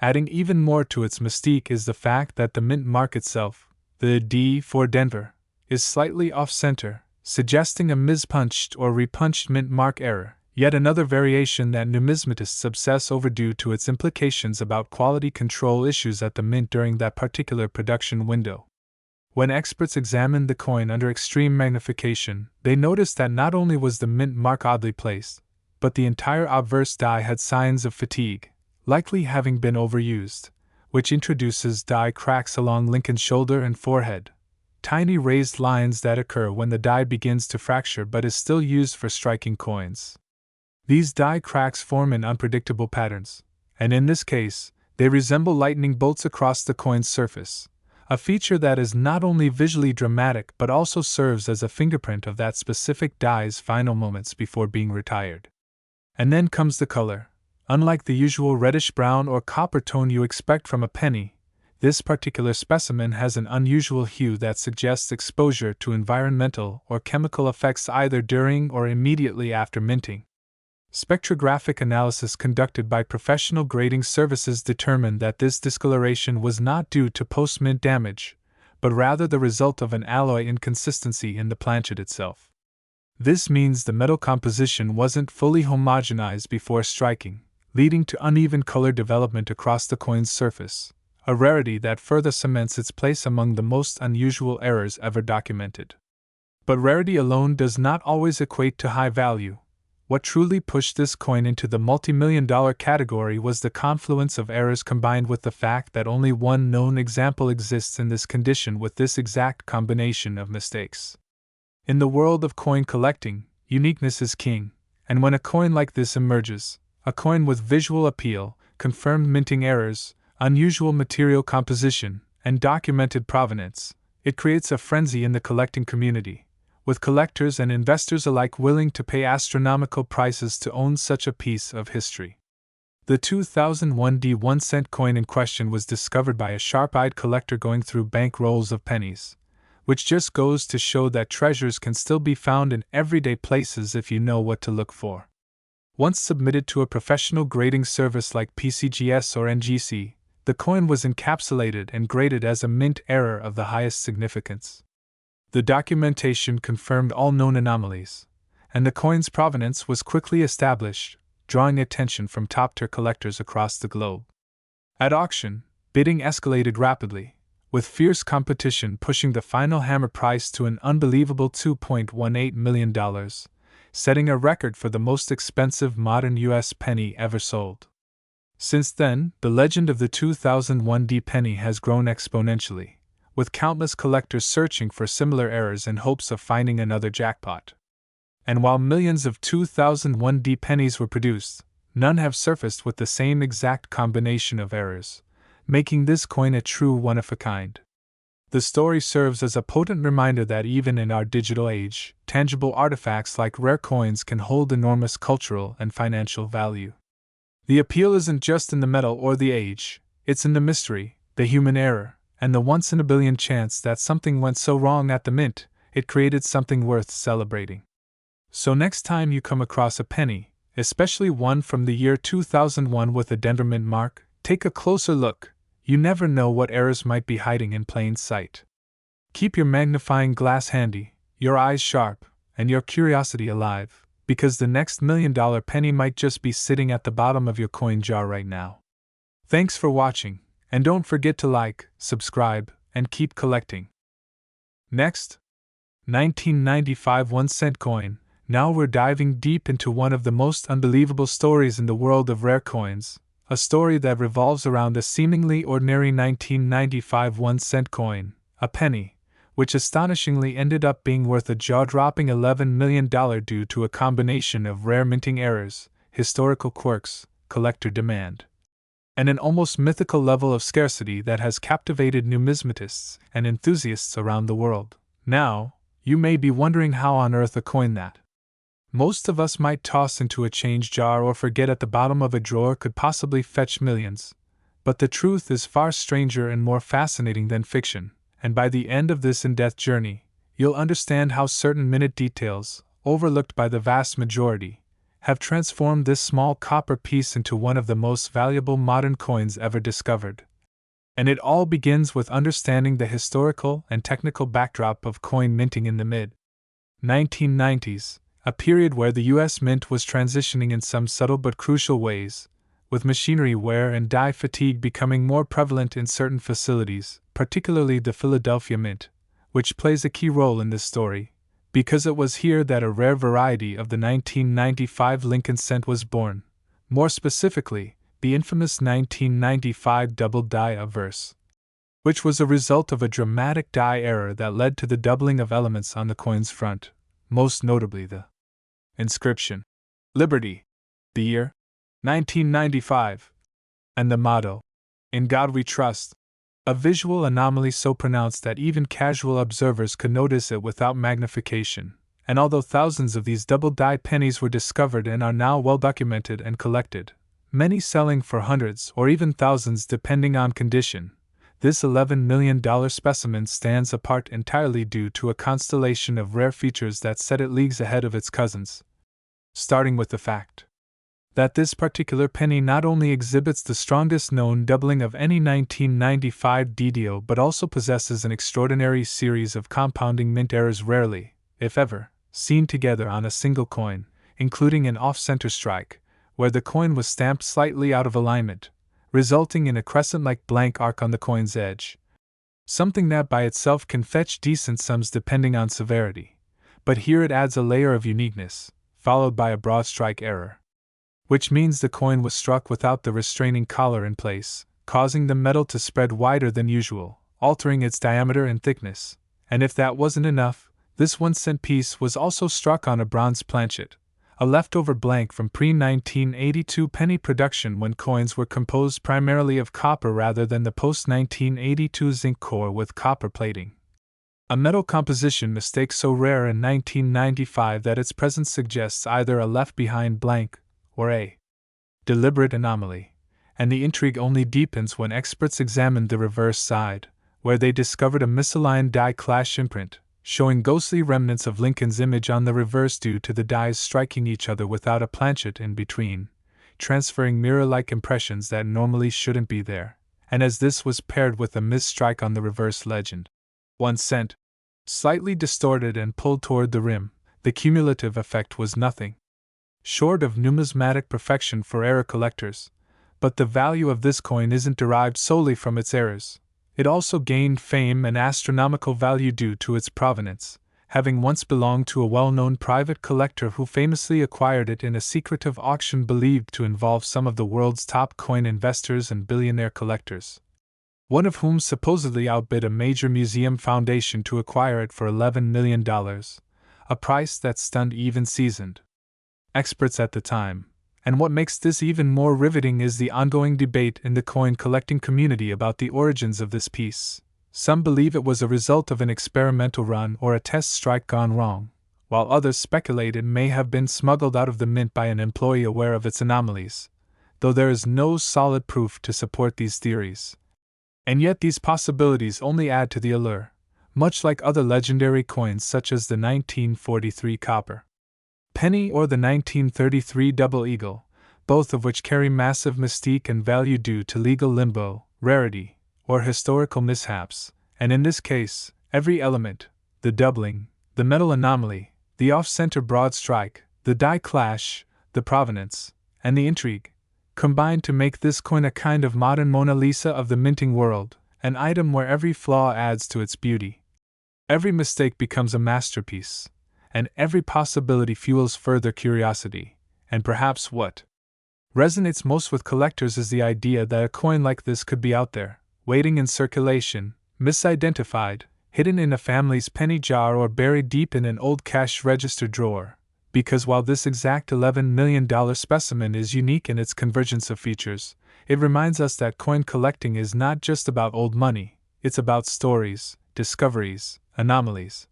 Adding even more to its mystique is the fact that the mint mark itself, the D for Denver, is slightly off-center, suggesting a mispunched or repunched mint mark error, yet another variation that numismatists obsess over due to its implications about quality control issues at the mint during that particular production window. When experts examined the coin under extreme magnification, they noticed that not only was the mint mark oddly placed, but the entire obverse die had signs of fatigue, likely having been overused, which introduces die cracks along Lincoln's shoulder and forehead, tiny raised lines that occur when the die begins to fracture but is still used for striking coins. These die cracks form in unpredictable patterns, and in this case, they resemble lightning bolts across the coin's surface, a feature that is not only visually dramatic but also serves as a fingerprint of that specific die's final moments before being retired. And then comes the color. Unlike the usual reddish-brown or copper tone you expect from a penny, this particular specimen has an unusual hue that suggests exposure to environmental or chemical effects either during or immediately after minting. Spectrographic analysis conducted by professional grading services determined that this discoloration was not due to post-mint damage, but rather the result of an alloy inconsistency in the planchet itself. This means the metal composition wasn't fully homogenized before striking, leading to uneven color development across the coin's surface, a rarity that further cements its place among the most unusual errors ever documented. But rarity alone does not always equate to high value. What truly pushed this coin into the multi-million-dollar category was the confluence of errors combined with the fact that only one known example exists in this condition with this exact combination of mistakes. In the world of coin collecting, uniqueness is king, and when a coin like this emerges, a coin with visual appeal, confirmed minting errors, unusual material composition, and documented provenance, it creates a frenzy in the collecting community, with collectors and investors alike willing to pay astronomical prices to own such a piece of history. The 2001 1-cent coin in question was discovered by a sharp-eyed collector going through bank rolls of pennies, which just goes to show that treasures can still be found in everyday places if you know what to look for. Once submitted to a professional grading service like PCGS or NGC, the coin was encapsulated and graded as a mint error of the highest significance. The documentation confirmed all known anomalies, and the coin's provenance was quickly established, drawing attention from top-tier collectors across the globe. At auction, bidding escalated rapidly, with fierce competition pushing the final hammer price to an unbelievable $2.18 million, setting a record for the most expensive modern U.S. penny ever sold. Since then, the legend of the 2001 penny has grown exponentially, with countless collectors searching for similar errors in hopes of finding another jackpot. And while millions of 2001 pennies were produced, none have surfaced with the same exact combination of errors, making this coin a true one-of-a-kind. The story serves as a potent reminder that even in our digital age, tangible artifacts like rare coins can hold enormous cultural and financial value. The appeal isn't just in the metal or the age, it's in the mystery, the human error, and the once-in-a-billion chance that something went so wrong at the mint, it created something worth celebrating. So next time you come across a penny, especially one from the year 2001 with a Denver mint mark, take a closer look. You never know what errors might be hiding in plain sight. Keep your magnifying glass handy, your eyes sharp, and your curiosity alive, because the next $1 million penny might just be sitting at the bottom of your coin jar right now. Thanks for watching. And don't forget to like, subscribe, and keep collecting. Next, 1995 1-cent coin. Now we're diving deep into one of the most unbelievable stories in the world of rare coins, a story that revolves around a seemingly ordinary 1995 1-cent coin, a penny, which astonishingly ended up being worth a jaw-dropping $11 million due to a combination of rare minting errors, historical quirks, collector demand, and an almost mythical level of scarcity that has captivated numismatists and enthusiasts around the world. Now, you may be wondering how on earth a coin that most of us might toss into a change jar or forget at the bottom of a drawer could possibly fetch millions. But the truth is far stranger and more fascinating than fiction, and by the end of this in-depth journey, you'll understand how certain minute details, overlooked by the vast majority, have transformed this small copper piece into one of the most valuable modern coins ever discovered. And it all begins with understanding the historical and technical backdrop of coin minting in the mid-1990s, a period where the U.S. Mint was transitioning in some subtle but crucial ways, with machinery wear and die fatigue becoming more prevalent in certain facilities, particularly the Philadelphia Mint, which plays a key role in this story, because it was here that a rare variety of the 1995 Lincoln cent was born, more specifically, the infamous 1995 double die averse, which was a result of a dramatic die error that led to the doubling of elements on the coin's front, most notably the inscription, Liberty, the year, 1995, and the motto, In God We Trust, a visual anomaly so pronounced that even casual observers could notice it without magnification. And although thousands of these double-die pennies were discovered and are now well documented and collected, many selling for hundreds or even thousands depending on condition, this $11 million specimen stands apart entirely due to a constellation of rare features that set it leagues ahead of its cousins. Starting with the fact that this particular penny not only exhibits the strongest known doubling of any 1995 DDO but also possesses an extraordinary series of compounding mint errors rarely, if ever, seen together on a single coin, including an off-center strike, where the coin was stamped slightly out of alignment, resulting in a crescent-like blank arc on the coin's edge. Something that by itself can fetch decent sums depending on severity, but here it adds a layer of uniqueness, followed by a broad strike error, which means the coin was struck without the restraining collar in place, causing the metal to spread wider than usual, altering its diameter and thickness. And if that wasn't enough, this 1 cent piece was also struck on a bronze planchet, a leftover blank from pre-1982 penny production when coins were composed primarily of copper rather than the post-1982 zinc core with copper plating. A metal composition mistake so rare in 1995 that its presence suggests either a left-behind blank or a deliberate anomaly, and the intrigue only deepens when experts examined the reverse side, where they discovered a misaligned die clash imprint, showing ghostly remnants of Lincoln's image on the reverse due to the dies striking each other without a planchet in between, transferring mirror-like impressions that normally shouldn't be there, and as this was paired with a misstrike on the reverse legend, 1 cent, slightly distorted and pulled toward the rim, the cumulative effect was nothing short of numismatic perfection for error collectors. But the value of this coin isn't derived solely from its errors. It also gained fame and astronomical value due to its provenance, having once belonged to a well-known private collector who famously acquired it in a secretive auction believed to involve some of the world's top coin investors and billionaire collectors, one of whom supposedly outbid a major museum foundation to acquire it for $11 million, a price that stunned even seasoned experts at the time. And what makes this even more riveting is the ongoing debate in the coin collecting community about the origins of this piece. Some believe it was a result of an experimental run or a test strike gone wrong, while others speculate it may have been smuggled out of the mint by an employee aware of its anomalies, though there is no solid proof to support these theories. And yet these possibilities only add to the allure, much like other legendary coins such as the 1943 copper penny or the 1933 double eagle, both of which carry massive mystique and value due to legal limbo, rarity, or historical mishaps, and in this case, every element, the doubling, the metal anomaly, the off-center broad strike, the die clash, the provenance, and the intrigue, combine to make this coin a kind of modern Mona Lisa of the minting world, an item where every flaw adds to its beauty. Every mistake becomes a masterpiece, and every possibility fuels further curiosity. And perhaps what resonates most with collectors is the idea that a coin like this could be out there, waiting in circulation, misidentified, hidden in a family's penny jar or buried deep in an old cash register drawer. Because while this exact $11 million specimen is unique in its convergence of features, it reminds us that coin collecting is not just about old money, it's about stories, discoveries, anomalies,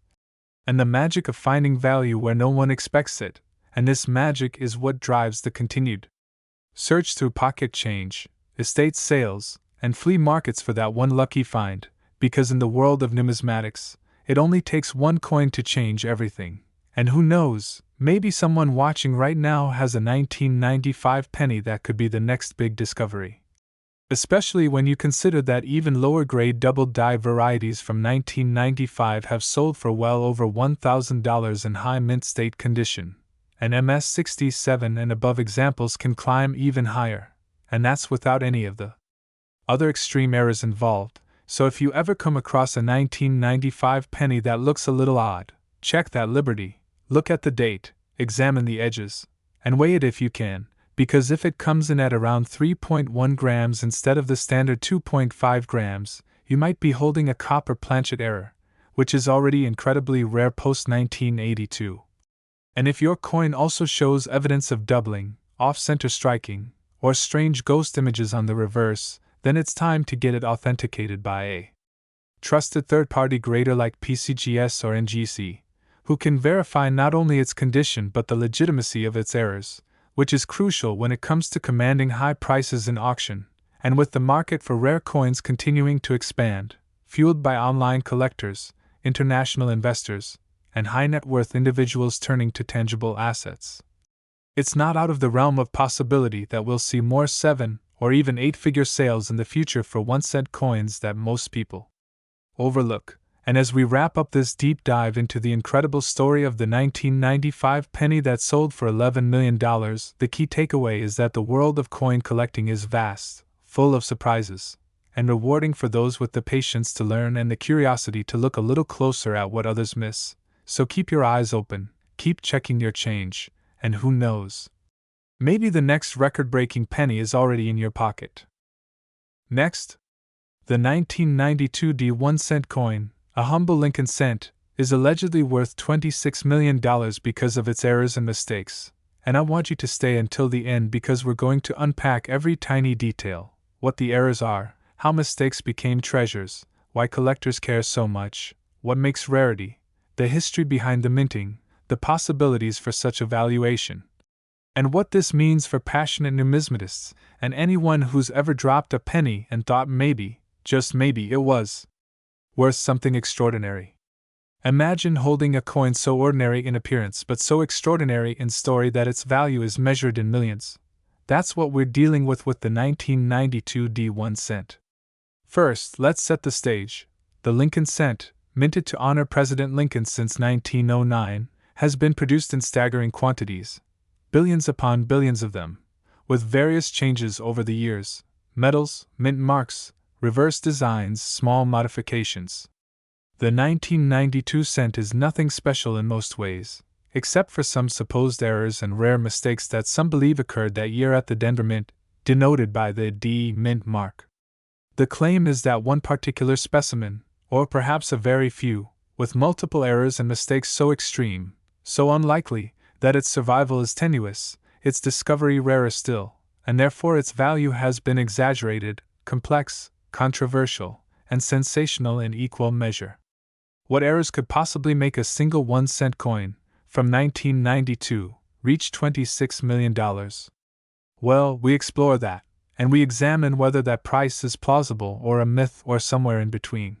and the magic of finding value where no one expects it, and this magic is what drives the continued search through pocket change, estate sales, and flea markets for that one lucky find, because in the world of numismatics, it only takes one coin to change everything, And who knows, maybe someone watching right now has a 1995 penny that could be the next big discovery. Especially when you consider that even lower grade double die varieties from 1995 have sold for well over $1,000 in high mint state condition, and MS67 and above examples can climb even higher, and that's without any of the other extreme errors involved. So if you ever come across a 1995 penny that looks a little odd, check that Liberty, look at the date, examine the edges, and weigh it if you can, because if it comes in at around 3.1 grams instead of the standard 2.5 grams, you might be holding a copper planchet error, which is already incredibly rare post-1982. And if your coin also shows evidence of doubling, off-center striking, or strange ghost images on the reverse, then it's time to get it authenticated by a trusted third-party grader like PCGS or NGC, who can verify not only its condition but the legitimacy of its errors, which is crucial when it comes to commanding high prices in auction. And with the market for rare coins continuing to expand, fueled by online collectors, international investors, and high-net-worth individuals turning to tangible assets, it's not out of the realm of possibility that we'll see more 7- or even 8-figure sales in the future for 1-cent coins that most people overlook. And as we wrap up this deep dive into the incredible story of the 1995 penny that sold for $11 million, the key takeaway is that the world of coin collecting is vast, full of surprises, and rewarding for those with the patience to learn and the curiosity to look a little closer at what others miss. So keep your eyes open, keep checking your change, and who knows? Maybe the next record-breaking penny is already in your pocket. Next, the 1992 D1-cent coin, a humble Lincoln cent, is allegedly worth $26 million because of its errors and mistakes, and I want you to stay until the end because we're going to unpack every tiny detail, what the errors are, how mistakes became treasures, why collectors care so much, what makes rarity, the history behind the minting, the possibilities for such a valuation, and what this means for passionate numismatists and anyone who's ever dropped a penny and thought maybe, just maybe, it was worth something extraordinary. Imagine holding a coin so ordinary in appearance but so extraordinary in story that its value is measured in millions. That's what we're dealing with the 1992 D1 cent. First, let's set the stage. The Lincoln cent, minted to honor President Lincoln since 1909, has been produced in staggering quantities, billions upon billions of them, with various changes over the years, metals, mint marks, reverse designs, small modifications. The 1992 cent is nothing special in most ways, except for some supposed errors and rare mistakes that some believe occurred that year at the Denver Mint, denoted by the D Mint mark. The claim is that one particular specimen, or perhaps a very few, with multiple errors and mistakes so extreme, so unlikely, that its survival is tenuous, its discovery rarer still, and therefore its value has been exaggerated, complex, controversial, and sensational in equal measure. What errors could possibly make a single 1-cent coin, from 1992, reach $26 million? Well, we explore that, and we examine whether that price is plausible or a myth or somewhere in between.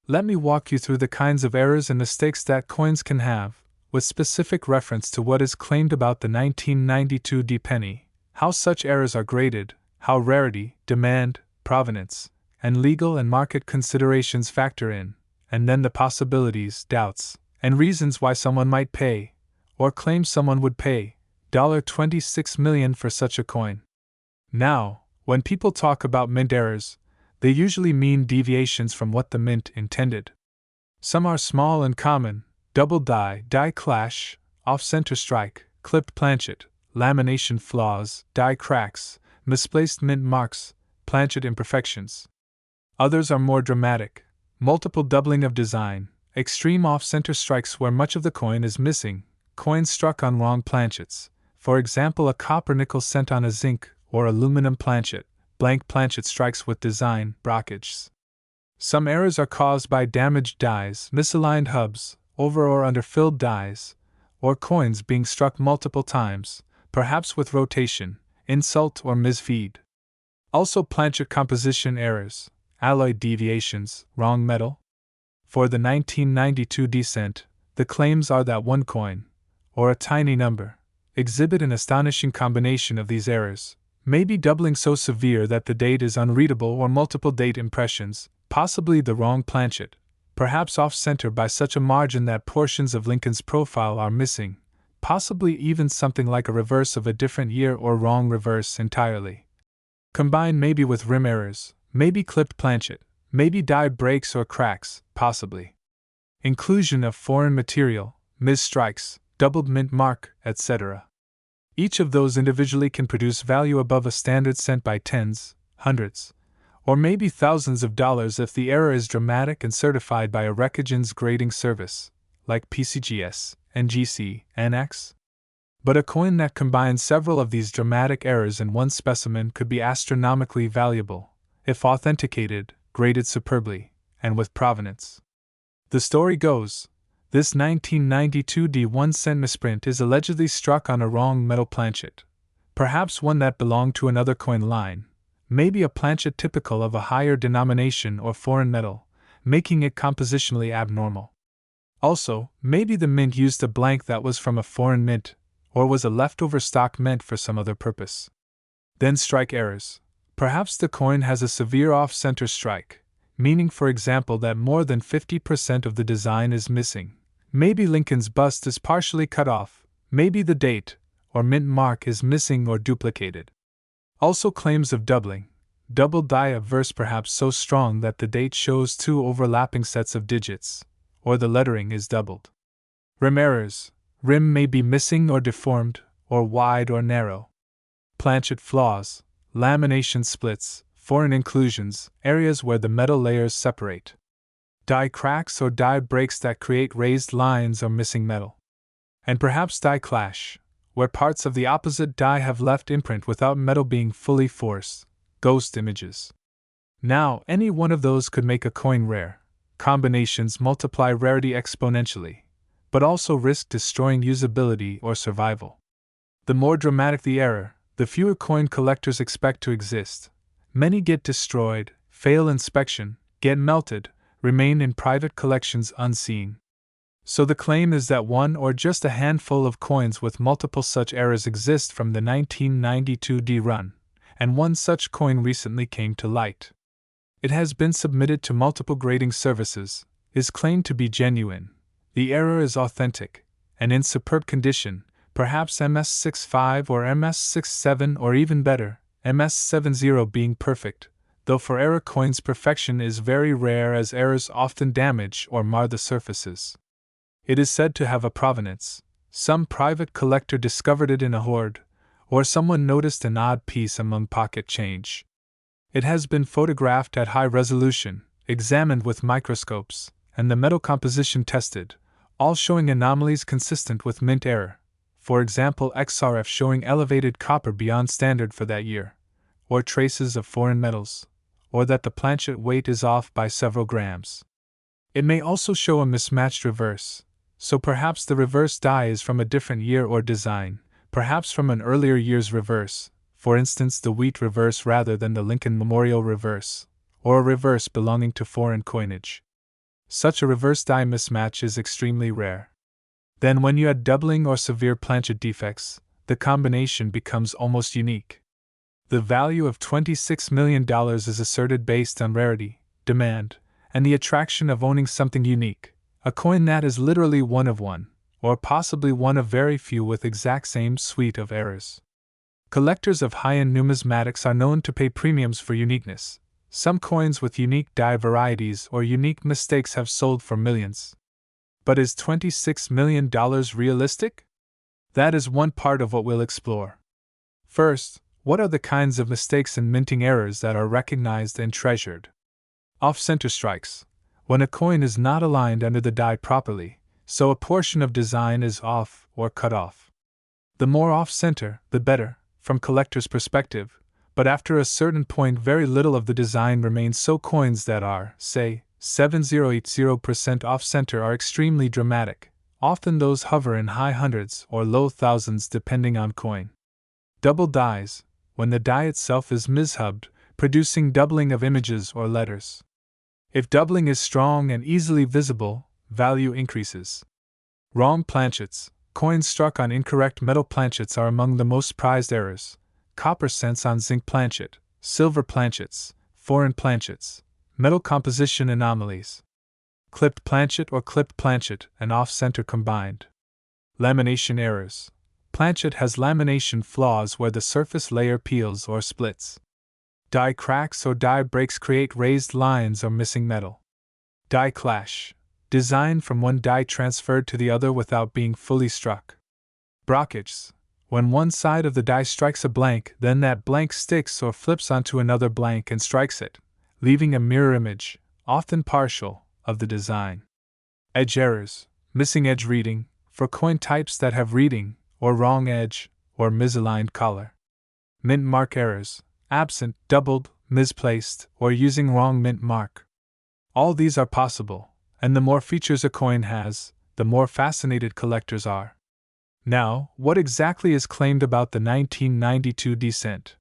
Let me walk you through the kinds of errors and mistakes that coins can have, with specific reference to what is claimed about the 1992 D penny, how such errors are graded, how rarity, demand, provenance, and legal and market considerations factor in, and then the possibilities, doubts, and reasons why someone might pay, or claim someone would pay, $26 million for such a coin. Now, when people talk about mint errors, they usually mean deviations from what the mint intended. Some are small and common: double die, die clash, off-center strike, clipped planchet, lamination flaws, die cracks, misplaced mint marks, planchet imperfections. Others are more dramatic: multiple doubling of design, extreme off-center strikes where much of the coin is missing, coins struck on wrong planchets, for example a copper nickel cent on a zinc or aluminum planchet, blank planchet strikes with design, brockages. Some errors are caused by damaged dies, misaligned hubs, over or underfilled dies, or coins being struck multiple times, perhaps with rotation, insult or misfeed. Also planchet composition errors, alloy deviations, wrong metal. For the 1992 D cent, the claims are that one coin, or a tiny number, exhibit an astonishing combination of these errors, maybe doubling so severe that the date is unreadable or multiple date impressions, possibly the wrong planchet, perhaps off-center by such a margin that portions of Lincoln's profile are missing, possibly even something like a reverse of a different year or wrong reverse entirely. Combined maybe with rim errors, maybe clipped planchet, maybe die breaks or cracks, possibly. Inclusion of foreign material, misstrikes, doubled mint mark, etc. Each of those individually can produce value above a standard cent by tens, hundreds, or maybe thousands of dollars if the error is dramatic and certified by a reconnaissance grading service, like PCGS, NGC, NX. But a coin that combines several of these dramatic errors in one specimen could be astronomically valuable, if authenticated, graded superbly, and with provenance. The story goes, this 1992 D1 cent misprint is allegedly struck on a wrong metal planchet, perhaps one that belonged to another coin line, maybe a planchet typical of a higher denomination or foreign metal, making it compositionally abnormal. Also, maybe the mint used a blank that was from a foreign mint, or was a leftover stock meant for some other purpose. Then strike errors. Perhaps the coin has a severe off-center strike, meaning for example that more than 50% of the design is missing. Maybe Lincoln's bust is partially cut off, maybe the date, or mint mark is missing or duplicated. Also claims of doubling. Double die of verse perhaps so strong that the date shows two overlapping sets of digits, or the lettering is doubled. Rim errors. Rim may be missing or deformed, or wide or narrow. Planchet flaws, lamination splits, foreign inclusions, areas where the metal layers separate. Die cracks or die breaks that create raised lines or missing metal. And perhaps die clash, where parts of the opposite die have left imprint without metal being fully forced, ghost images. Now, any one of those could make a coin rare. Combinations multiply rarity exponentially, but also risk destroying usability or survival. The more dramatic the error, the fewer coin collectors expect to exist. Many get destroyed, fail inspection, get melted, remain in private collections unseen. So the claim is that one or just a handful of coins with multiple such errors exist from the 1992 D run, and one such coin recently came to light. It has been submitted to multiple grading services, is claimed to be genuine. The error is authentic, and in superb condition, perhaps MS65 or MS67 or even better, MS70 being perfect, though for error coins perfection is very rare as errors often damage or mar the surfaces. It is said to have a provenance. Some private collector discovered it in a hoard, or someone noticed an odd piece among pocket change. It has been photographed at high resolution, examined with microscopes, and the metal composition tested, all showing anomalies consistent with mint error, for example XRF showing elevated copper beyond standard for that year, or traces of foreign metals, or that the planchet weight is off by several grams. It may also show a mismatched reverse, so perhaps the reverse die is from a different year or design, perhaps from an earlier year's reverse, for instance the wheat reverse rather than the Lincoln Memorial reverse, or a reverse belonging to foreign coinage. Such a reverse die mismatch is extremely rare. Then when you add doubling or severe planchet defects, the combination becomes almost unique. The value of $26 million is asserted based on rarity, demand, and the attraction of owning something unique, a coin that is literally one of one, or possibly one of very few with exact same suite of errors. Collectors of high-end numismatics are known to pay premiums for uniqueness. Some coins with unique die varieties or unique mistakes have sold for millions. But is $26 million realistic? That is one part of what we'll explore. First, what are the kinds of mistakes and minting errors that are recognized and treasured? Off-center strikes. When a coin is not aligned under the die properly, so a portion of design is off or cut off. The more off-center, the better, from collector's perspective, but after a certain point very little of the design remains, so coins that are, say, 7080% off-center are extremely dramatic, often those hover in high hundreds or low thousands depending on coin. Double dies, when the die itself is mishubbed, producing doubling of images or letters. If doubling is strong and easily visible, value increases. Wrong planchets. Coins struck on incorrect metal planchets are among the most prized errors. Copper cents on zinc planchet, silver planchets, foreign planchets, metal composition anomalies. Clipped planchet or clipped planchet and off-center combined. Lamination errors. Planchet has lamination flaws where the surface layer peels or splits. Die cracks or die breaks create raised lines or missing metal. Die clash. Design from one die transferred to the other without being fully struck. Brockages. When one side of the die strikes a blank, then that blank sticks or flips onto another blank and strikes it, leaving a mirror image, often partial, of the design. Edge errors. Missing edge reading, for coin types that have reading, or wrong edge, or misaligned collar. Mint mark errors. Absent, doubled, misplaced, or using wrong mint mark. All these are possible, and the more features a coin has, the more fascinated collectors are. Now, what exactly is claimed about the 1992 D-cent?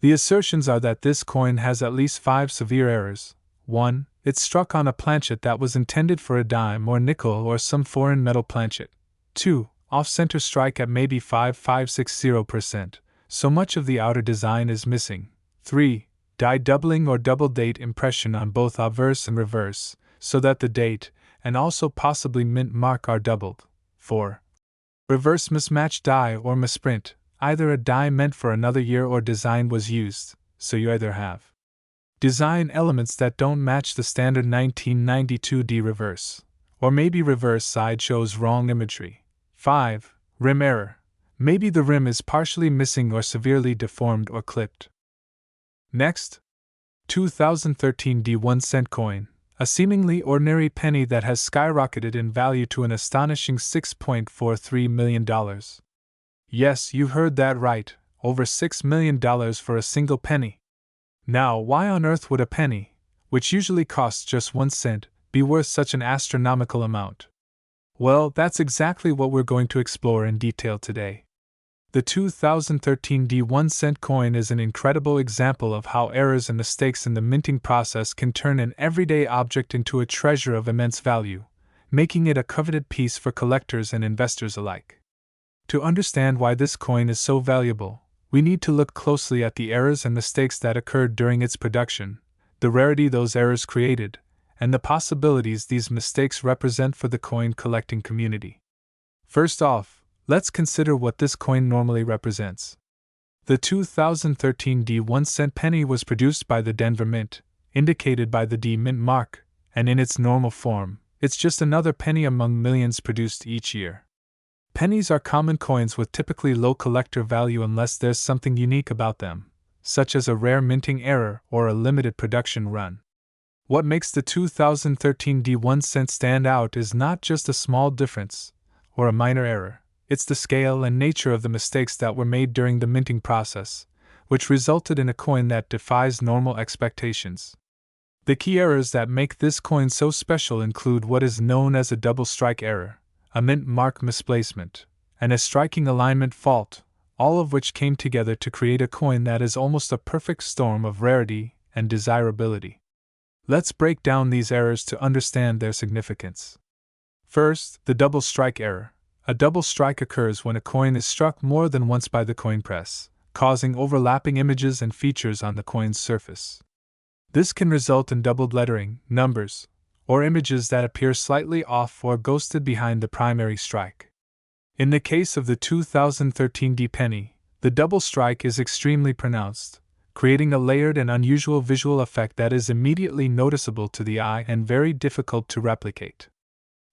The assertions are that this coin has at least 5 severe errors. 1. It's struck on a planchet that was intended for a dime or nickel or some foreign metal planchet. 2. Off-center strike at maybe 5.560%, so much of the outer design is missing. 3. Die doubling or double date impression on both obverse and reverse, so that the date, and also possibly mint mark, are doubled. 4. Reverse mismatch die or misprint, either a die meant for another year or design was used, so you either have design elements that don't match the standard 1992 D reverse, or maybe reverse side shows wrong imagery. 5. Rim error. Maybe the rim is partially missing or severely deformed or clipped. Next, 2013 D 1-cent coin, a seemingly ordinary penny that has skyrocketed in value to an astonishing $6.43 million. Yes, you heard that right, over $6 million for a single penny. Now, why on earth would a penny, which usually costs just 1 cent, be worth such an astronomical amount? Well, that's exactly what we're going to explore in detail today. The 2013 D 1-cent coin is an incredible example of how errors and mistakes in the minting process can turn an everyday object into a treasure of immense value, making it a coveted piece for collectors and investors alike. To understand why this coin is so valuable, we need to look closely at the errors and mistakes that occurred during its production, the rarity those errors created, and the possibilities these mistakes represent for the coin collecting community. First off, let's consider what this coin normally represents. The 2013 D 1-cent penny was produced by the Denver Mint, indicated by the D Mint mark, and in its normal form, it's just another penny among millions produced each year. Pennies are common coins with typically low collector value unless there's something unique about them, such as a rare minting error or a limited production run. What makes the 2013 D 1-cent stand out is not just a small difference, or a minor error. It's the scale and nature of the mistakes that were made during the minting process, which resulted in a coin that defies normal expectations. The key errors that make this coin so special include what is known as a double strike error, a mint mark misplacement, and a striking alignment fault, all of which came together to create a coin that is almost a perfect storm of rarity and desirability. Let's break down these errors to understand their significance. First, the double strike error. A double strike occurs when a coin is struck more than once by the coin press, causing overlapping images and features on the coin's surface. This can result in doubled lettering, numbers, or images that appear slightly off or ghosted behind the primary strike. In the case of the 2013 D penny, the double strike is extremely pronounced, creating a layered and unusual visual effect that is immediately noticeable to the eye and very difficult to replicate.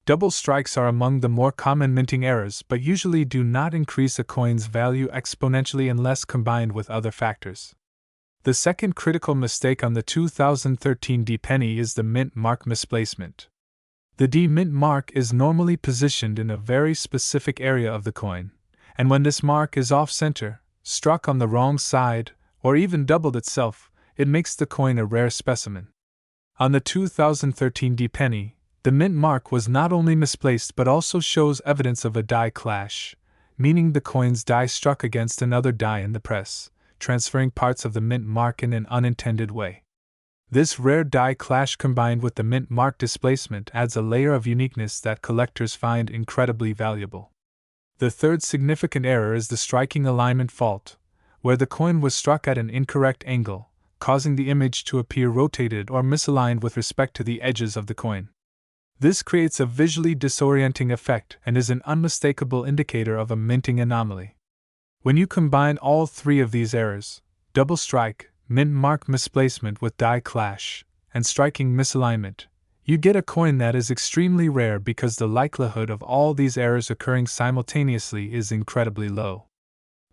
Double strikes are among the more common minting errors but usually do not increase a coin's value exponentially unless combined with other factors. The second critical mistake on the 2013 D penny is the mint mark misplacement. The D mint mark is normally positioned in a very specific area of the coin, and when this mark is off-center, struck on the wrong side, or even doubled itself, it makes the coin a rare specimen. On the 2013 D penny, the mint mark was not only misplaced but also shows evidence of a die clash, meaning the coin's die struck against another die in the press, transferring parts of the mint mark in an unintended way. This rare die clash combined with the mint mark displacement adds a layer of uniqueness that collectors find incredibly valuable. The third significant error is the striking alignment fault, where the coin was struck at an incorrect angle, causing the image to appear rotated or misaligned with respect to the edges of the coin. This creates a visually disorienting effect and is an unmistakable indicator of a minting anomaly. When you combine all three of these errors, double strike, mint mark misplacement with die clash, and striking misalignment, you get a coin that is extremely rare because the likelihood of all these errors occurring simultaneously is incredibly low.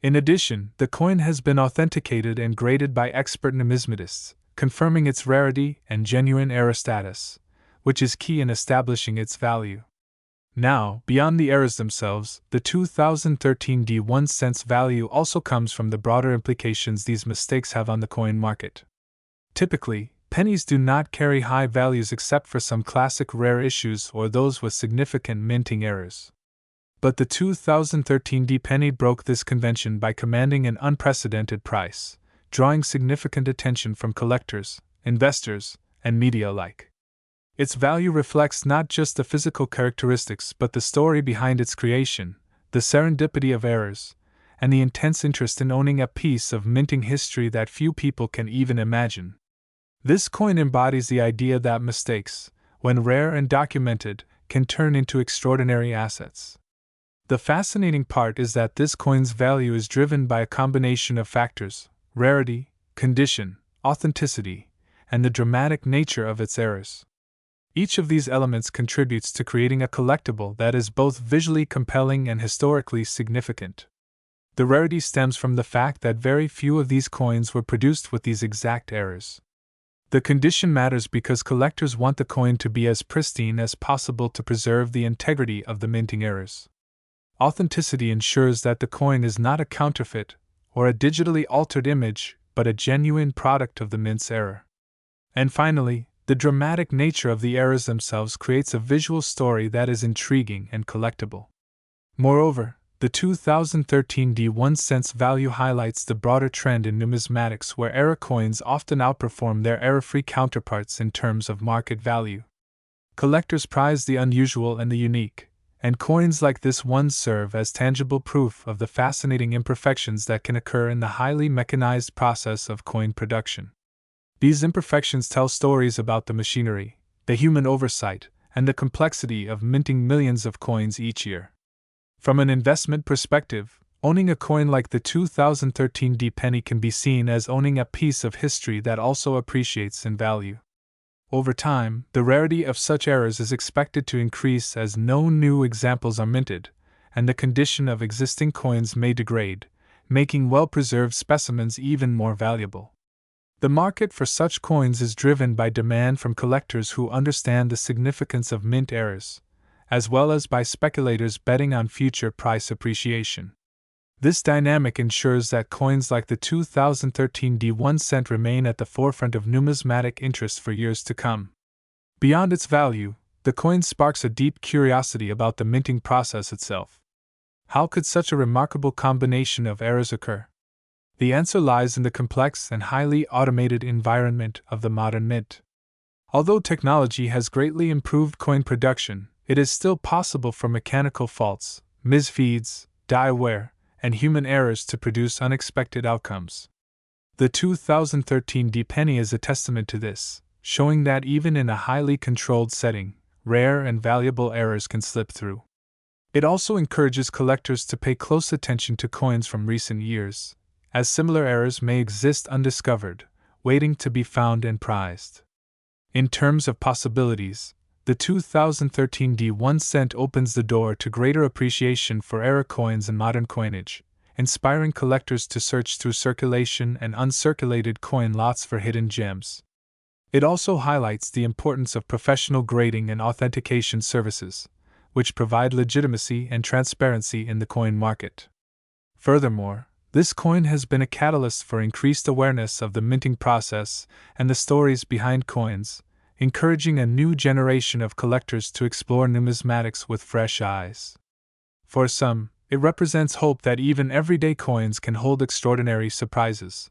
In addition, the coin has been authenticated and graded by expert numismatists, confirming its rarity and genuine error status, which is key in establishing its value. Now, beyond the errors themselves, the 2013 D1 cents value also comes from the broader implications these mistakes have on the coin market. Typically, pennies do not carry high values except for some classic rare issues or those with significant minting errors. But the 2013 D penny broke this convention by commanding an unprecedented price, drawing significant attention from collectors, investors, and media alike. Its value reflects not just the physical characteristics but the story behind its creation, the serendipity of errors, and the intense interest in owning a piece of minting history that few people can even imagine. This coin embodies the idea that mistakes, when rare and documented, can turn into extraordinary assets. The fascinating part is that this coin's value is driven by a combination of factors: rarity, condition, authenticity, and the dramatic nature of its errors. Each of these elements contributes to creating a collectible that is both visually compelling and historically significant. The rarity stems from the fact that very few of these coins were produced with these exact errors. The condition matters because collectors want the coin to be as pristine as possible to preserve the integrity of the minting errors. Authenticity ensures that the coin is not a counterfeit or a digitally altered image, but a genuine product of the mint's error. And finally, the dramatic nature of the errors themselves creates a visual story that is intriguing and collectible. Moreover, the 2013 D1 cents value highlights the broader trend in numismatics where error coins often outperform their error-free counterparts in terms of market value. Collectors prize the unusual and the unique, and coins like this one serve as tangible proof of the fascinating imperfections that can occur in the highly mechanized process of coin production. These imperfections tell stories about the machinery, the human oversight, and the complexity of minting millions of coins each year. From an investment perspective, owning a coin like the 2013 D penny can be seen as owning a piece of history that also appreciates in value. Over time, the rarity of such errors is expected to increase as no new examples are minted, and the condition of existing coins may degrade, making well-preserved specimens even more valuable. The market for such coins is driven by demand from collectors who understand the significance of mint errors, as well as by speculators betting on future price appreciation. This dynamic ensures that coins like the 2013 D1 cent remain at the forefront of numismatic interest for years to come. Beyond its value, the coin sparks a deep curiosity about the minting process itself. How could such a remarkable combination of errors occur? The answer lies in the complex and highly automated environment of the modern mint. Although technology has greatly improved coin production, it is still possible for mechanical faults, misfeeds, die wear, and human errors to produce unexpected outcomes. The 2013 D penny is a testament to this, showing that even in a highly controlled setting, rare and valuable errors can slip through. It also encourages collectors to pay close attention to coins from recent years, as similar errors may exist undiscovered, waiting to be found and prized. In terms of possibilities, the 2013 D1 cent opens the door to greater appreciation for error coins in modern coinage, inspiring collectors to search through circulation and uncirculated coin lots for hidden gems. It also highlights the importance of professional grading and authentication services, which provide legitimacy and transparency in the coin market. Furthermore, this coin has been a catalyst for increased awareness of the minting process and the stories behind coins, encouraging a new generation of collectors to explore numismatics with fresh eyes. For some, it represents hope that even everyday coins can hold extraordinary surprises,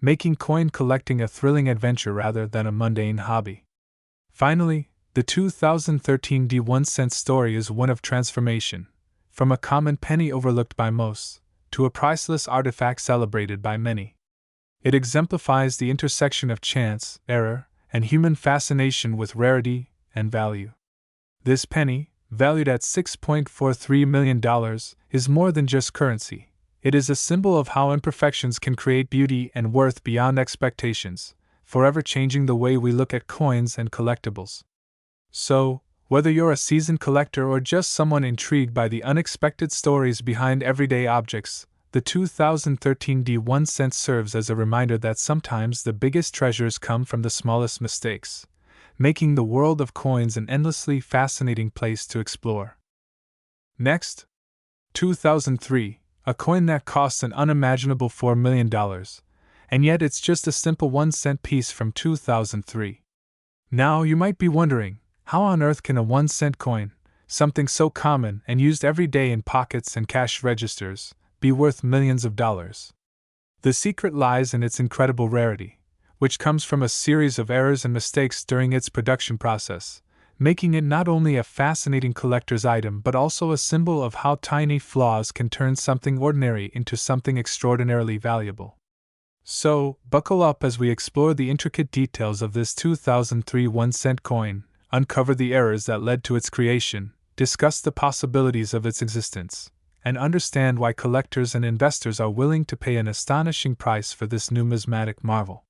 making coin collecting a thrilling adventure rather than a mundane hobby. Finally, the 2013 D1 cent story is one of transformation. from a common penny overlooked by most, to a priceless artifact celebrated by many. It exemplifies the intersection of chance, error, and human fascination with rarity and value. This penny, valued at $6.43 million, is more than just currency. It is a symbol of how imperfections can create beauty and worth beyond expectations, forever changing the way we look at coins and collectibles. So, whether you're a seasoned collector or just someone intrigued by the unexpected stories behind everyday objects, the 2013 D1 cent serves as a reminder that sometimes the biggest treasures come from the smallest mistakes, making the world of coins an endlessly fascinating place to explore. Next, 2003, a coin that costs an unimaginable $4 million, and yet it's just a simple 1-cent piece from 2003. Now you might be wondering, how on earth can a 1-cent coin, something so common and used every day in pockets and cash registers, be worth millions of dollars? The secret lies in its incredible rarity, which comes from a series of errors and mistakes during its production process, making it not only a fascinating collector's item but also a symbol of how tiny flaws can turn something ordinary into something extraordinarily valuable. So, buckle up as we explore the intricate details of this 2003 1-cent coin, uncover the errors that led to its creation, discuss the possibilities of its existence, and understand why collectors and investors are willing to pay an astonishing price for this numismatic marvel.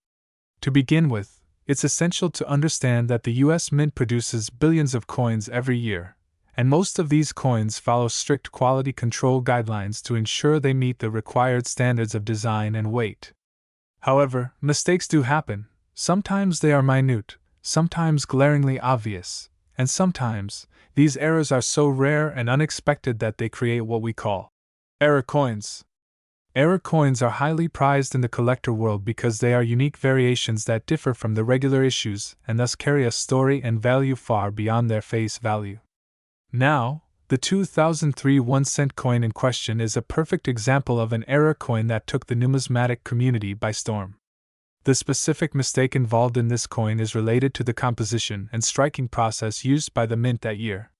To begin with, it's essential to understand that the U.S. Mint produces billions of coins every year, and most of these coins follow strict quality control guidelines to ensure they meet the required standards of design and weight. However, mistakes do happen. Sometimes they are minute, sometimes glaringly obvious, and sometimes these errors are so rare and unexpected that they create what we call error coins. Error coins are highly prized in the collector world because they are unique variations that differ from the regular issues and thus carry a story and value far beyond their face value. Now, the 2003 1-cent coin in question is a perfect example of an error coin that took the numismatic community by storm. The specific mistake involved in this coin is related to the composition and striking process used by the mint that year.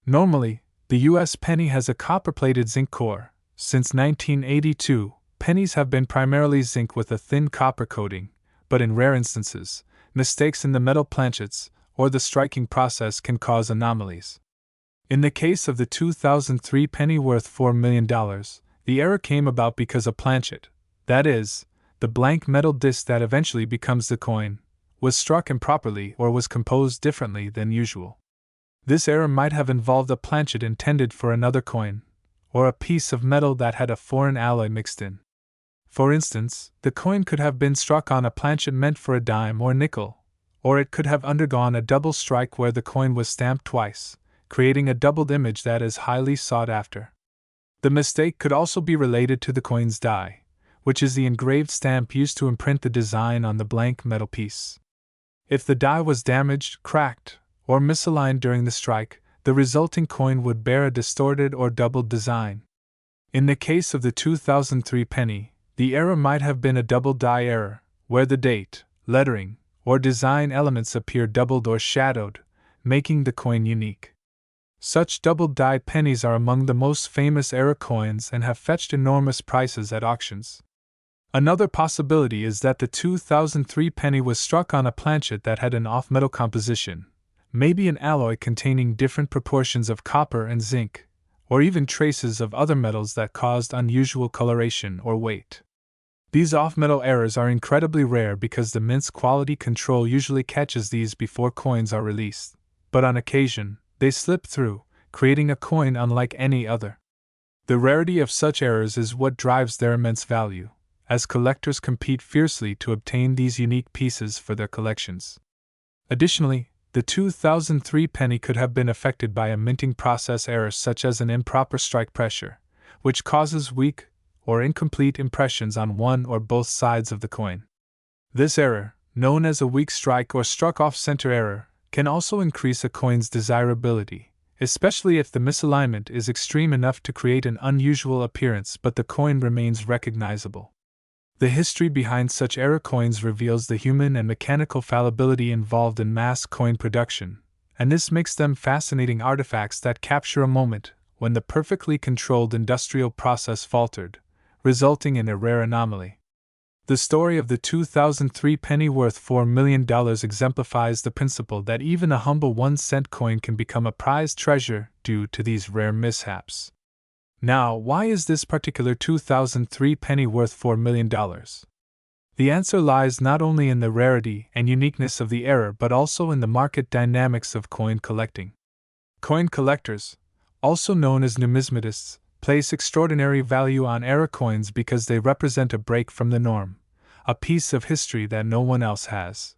Normally, the U.S. penny has a copper-plated zinc core. Since 1982, pennies have been primarily zinc with a thin copper coating, but in rare instances, mistakes in the metal planchets or the striking process can cause anomalies. In the case of the 2003 penny worth $4 million, the error came about because a planchet, that is, the blank metal disc that eventually becomes the coin, was struck improperly or was composed differently than usual. This error might have involved a planchet intended for another coin, or a piece of metal that had a foreign alloy mixed in. For instance, the coin could have been struck on a planchet meant for a dime or nickel, or it could have undergone a double strike where the coin was stamped twice, creating a doubled image that is highly sought after. The mistake could also be related to the coin's die, which is the engraved stamp used to imprint the design on the blank metal piece. If the die was damaged, cracked, or misaligned during the strike, the resulting coin would bear a distorted or doubled design. In the case of the 2003 penny, the error might have been a double die error, where the date, lettering, or design elements appear doubled or shadowed, making the coin unique. Such double-dyed pennies are among the most famous error coins and have fetched enormous prices at auctions. Another possibility is that the 2003 penny was struck on a planchet that had an off-metal composition, maybe an alloy containing different proportions of copper and zinc, or even traces of other metals that caused unusual coloration or weight. These off-metal errors are incredibly rare because the mint's quality control usually catches these before coins are released, but on occasion, they slip through, creating a coin unlike any other. The rarity of such errors is what drives their immense value, as collectors compete fiercely to obtain these unique pieces for their collections. Additionally, the 2003 penny could have been affected by a minting process error such as an improper strike pressure, which causes weak or incomplete impressions on one or both sides of the coin. This error, known as a weak strike or struck off-center error, can also increase a coin's desirability, especially if the misalignment is extreme enough to create an unusual appearance but the coin remains recognizable. The history behind such error coins reveals the human and mechanical fallibility involved in mass coin production, and this makes them fascinating artifacts that capture a moment when the perfectly controlled industrial process faltered, resulting in a rare anomaly. The story of the 2003 penny worth $4 million exemplifies the principle that even a humble 1-cent coin can become a prized treasure due to these rare mishaps. Now, why is this particular 2003 penny worth $4 million? The answer lies not only in the rarity and uniqueness of the error but also in the market dynamics of coin collecting. Coin collectors, also known as numismatists, place extraordinary value on error coins because they represent a break from the norm, a piece of history that no one else has.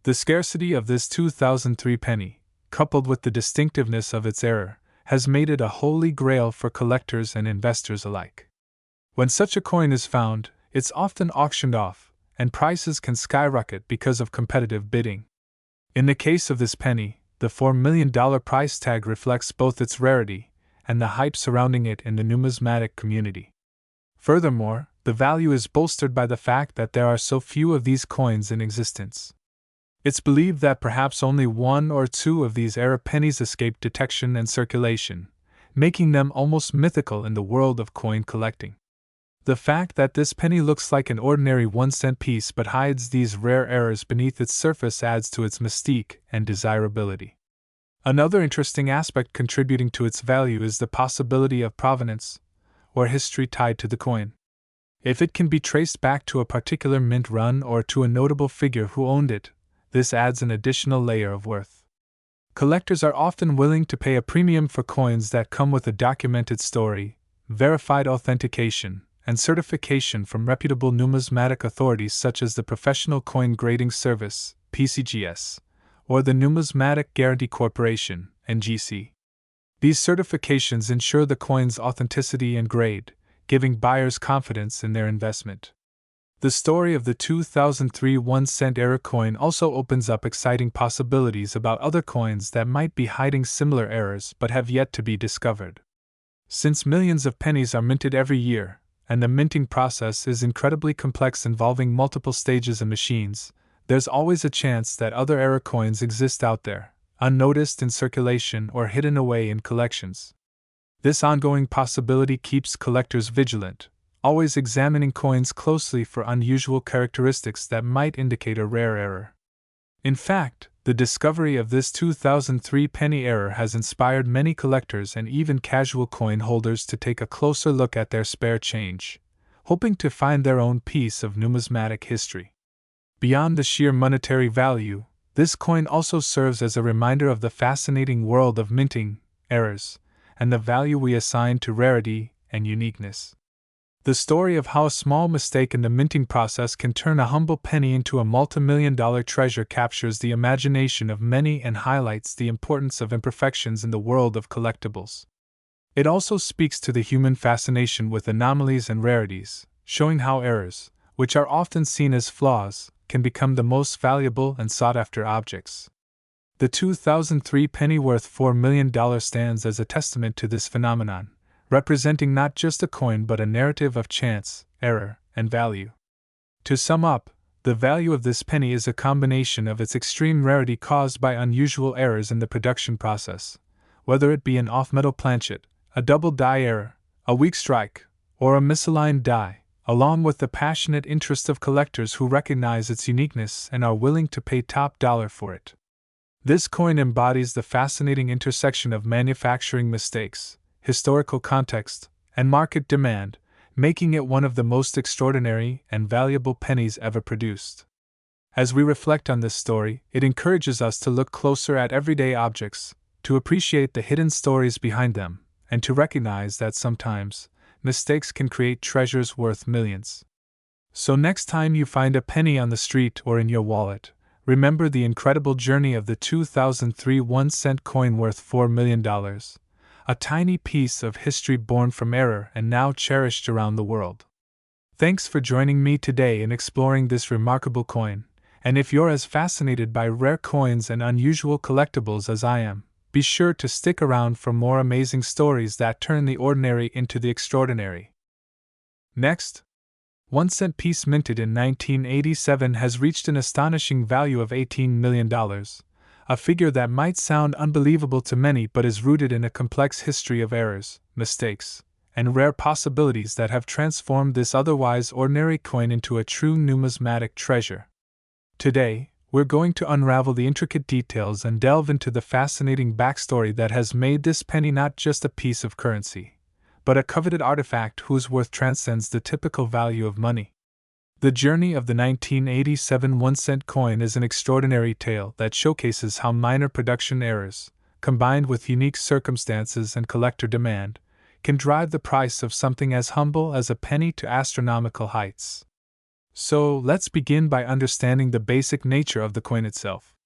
The scarcity of this 2003 penny, coupled with the distinctiveness of its error, has made it a holy grail for collectors and investors alike. When such a coin is found, it's often auctioned off, and prices can skyrocket because of competitive bidding. In the case of this penny, the $4 million price tag reflects both its rarity and the hype surrounding it in the numismatic community. Furthermore, the value is bolstered by the fact that there are so few of these coins in existence. It's believed that perhaps only 1 or 2 of these error pennies escape detection and circulation, making them almost mythical in the world of coin collecting. The fact that this penny looks like an ordinary 1-cent piece but hides these rare errors beneath its surface adds to its mystique and desirability. Another interesting aspect contributing to its value is the possibility of provenance, or history tied to the coin. If it can be traced back to a particular mint run or to a notable figure who owned it, this adds an additional layer of worth. Collectors are often willing to pay a premium for coins that come with a documented story, verified authentication, and certification from reputable numismatic authorities such as the Professional Coin Grading Service, PCGS, or the Numismatic Guarantee Corporation, NGC. These certifications ensure the coin's authenticity and grade, giving buyers confidence in their investment. The story of the 2003 1-cent error coin also opens up exciting possibilities about other coins that might be hiding similar errors but have yet to be discovered. Since millions of pennies are minted every year, and the minting process is incredibly complex involving multiple stages and machines, there's always a chance that other error coins exist out there, unnoticed in circulation or hidden away in collections. This ongoing possibility keeps collectors vigilant, always examining coins closely for unusual characteristics that might indicate a rare error. In fact, the discovery of this 2003 penny error has inspired many collectors and even casual coin holders to take a closer look at their spare change, hoping to find their own piece of numismatic history. Beyond the sheer monetary value, this coin also serves as a reminder of the fascinating world of minting, errors, and the value we assign to rarity and uniqueness. The story of how a small mistake in the minting process can turn a humble penny into a multi-million-dollar treasure captures the imagination of many and highlights the importance of imperfections in the world of collectibles. It also speaks to the human fascination with anomalies and rarities, showing how errors, which are often seen as flaws, can become the most valuable and sought-after objects. The 2003 penny worth $4 million stands as a testament to this phenomenon, representing not just a coin but a narrative of chance, error, and value. To sum up, the value of this penny is a combination of its extreme rarity caused by unusual errors in the production process, whether it be an off-metal planchet, a double die error, a weak strike, or a misaligned die, along with the passionate interest of collectors who recognize its uniqueness and are willing to pay top dollar for it. This coin embodies the fascinating intersection of manufacturing mistakes, historical context, and market demand, making it one of the most extraordinary and valuable pennies ever produced. As we reflect on this story, it encourages us to look closer at everyday objects, to appreciate the hidden stories behind them, and to recognize that sometimes, mistakes can create treasures worth millions. So next time you find a penny on the street or in your wallet, remember the incredible journey of the 2003 1-cent coin worth $4 million. A tiny piece of history born from error and now cherished around the world. Thanks for joining me today in exploring this remarkable coin, and if you're as fascinated by rare coins and unusual collectibles as I am, be sure to stick around for more amazing stories that turn the ordinary into the extraordinary. Next, 1-cent piece minted in 1987 has reached an astonishing value of $18 million, a figure that might sound unbelievable to many but is rooted in a complex history of errors, mistakes, and rare possibilities that have transformed this otherwise ordinary coin into a true numismatic treasure. Today, we're going to unravel the intricate details and delve into the fascinating backstory that has made this penny not just a piece of currency, but a coveted artifact whose worth transcends the typical value of money. The journey of the 1987 1-cent coin is an extraordinary tale that showcases how minor production errors, combined with unique circumstances and collector demand, can drive the price of something as humble as a penny to astronomical heights. So, let's begin by understanding the basic nature of the coin itself.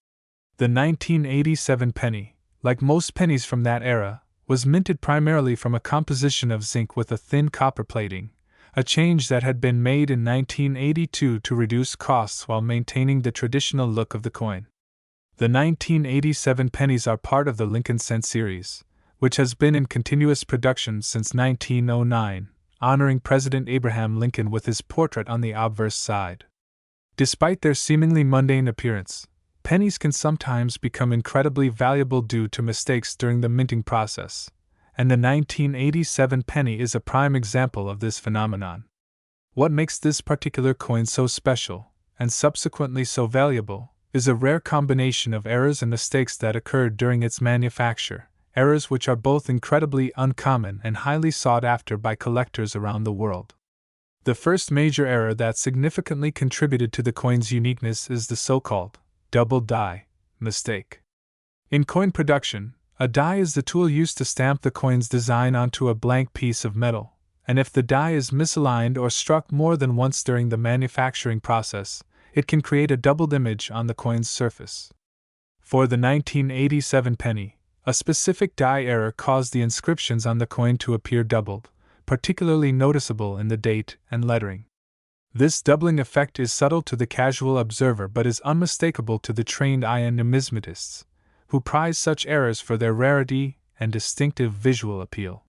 The 1987 penny, like most pennies from that era, was minted primarily from a composition of zinc with a thin copper plating, a change that had been made in 1982 to reduce costs while maintaining the traditional look of the coin. The 1987 pennies are part of the Lincoln Cent series, which has been in continuous production since 1909. Honoring President Abraham Lincoln with his portrait on the obverse side. Despite their seemingly mundane appearance, pennies can sometimes become incredibly valuable due to mistakes during the minting process, and the 1987 penny is a prime example of this phenomenon. What makes this particular coin so special, and subsequently so valuable, is a rare combination of errors and mistakes that occurred during its manufacture. Errors which are both incredibly uncommon and highly sought after by collectors around the world. The first major error that significantly contributed to the coin's uniqueness is the so-called double die mistake. In coin production, a die is the tool used to stamp the coin's design onto a blank piece of metal, and if the die is misaligned or struck more than once during the manufacturing process, it can create a doubled image on the coin's surface. For the 1987 penny, a specific die error caused the inscriptions on the coin to appear doubled, particularly noticeable in the date and lettering. This doubling effect is subtle to the casual observer but is unmistakable to the trained eye and numismatists, who prize such errors for their rarity and distinctive visual appeal.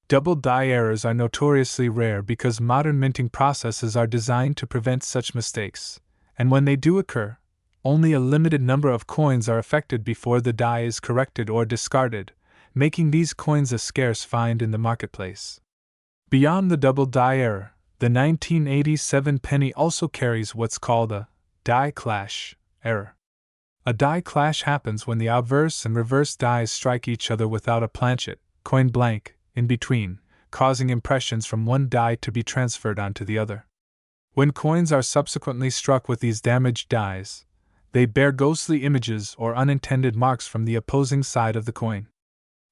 Double die errors are notoriously rare because modern minting processes are designed to prevent such mistakes, and when they do occur, only a limited number of coins are affected before the die is corrected or discarded, making these coins a scarce find in the marketplace. Beyond the double die error, the 1987 penny also carries what's called a die clash error. A die clash happens when the obverse and reverse dies strike each other without a planchet, coin blank, in between, causing impressions from one die to be transferred onto the other. When coins are subsequently struck with these damaged dies, they bear ghostly images or unintended marks from the opposing side of the coin.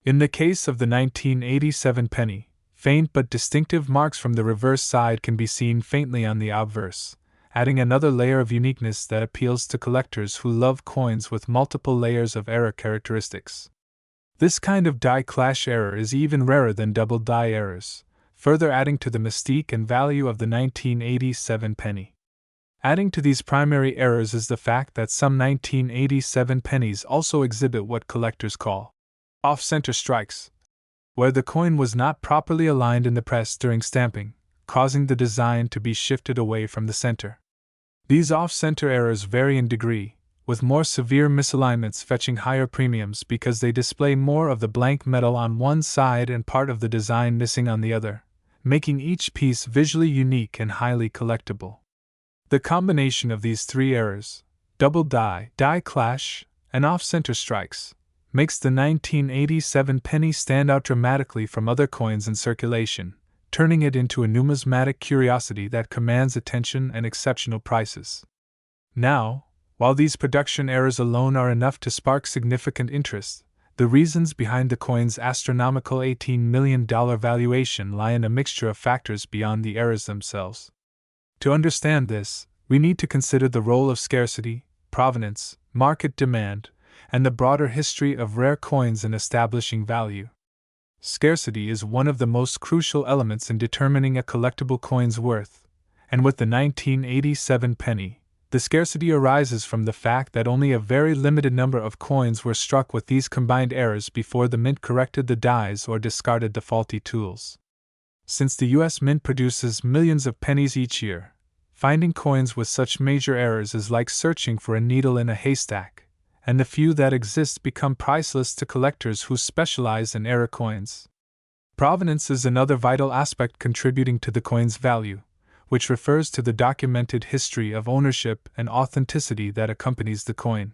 In the case of the 1987 penny, faint but distinctive marks from the reverse side can be seen faintly on the obverse, adding another layer of uniqueness that appeals to collectors who love coins with multiple layers of error characteristics. This kind of die clash error is even rarer than double die errors, further adding to the mystique and value of the 1987 penny. Adding to these primary errors is the fact that some 1987 pennies also exhibit what collectors call off-center strikes, where the coin was not properly aligned in the press during stamping, causing the design to be shifted away from the center. These off-center errors vary in degree, with more severe misalignments fetching higher premiums because they display more of the blank metal on one side and part of the design missing on the other, making each piece visually unique and highly collectible. The combination of these three errors, double die clash, and off-center strikes, makes the 1987 penny stand out dramatically from other coins in circulation, turning it into a numismatic curiosity that commands attention and exceptional prices. Now, while these production errors alone are enough to spark significant interest, the reasons behind the coin's astronomical $18 million valuation lie in a mixture of factors beyond the errors themselves. To understand this, we need to consider the role of scarcity, provenance, market demand, and the broader history of rare coins in establishing value. Scarcity is one of the most crucial elements in determining a collectible coin's worth, and with the 1987 penny, the scarcity arises from the fact that only a very limited number of coins were struck with these combined errors before the mint corrected the dies or discarded the faulty tools. Since the U.S. Mint produces millions of pennies each year, finding coins with such major errors is like searching for a needle in a haystack, and the few that exist become priceless to collectors who specialize in era coins. Provenance is another vital aspect contributing to the coin's value, which refers to the documented history of ownership and authenticity that accompanies the coin.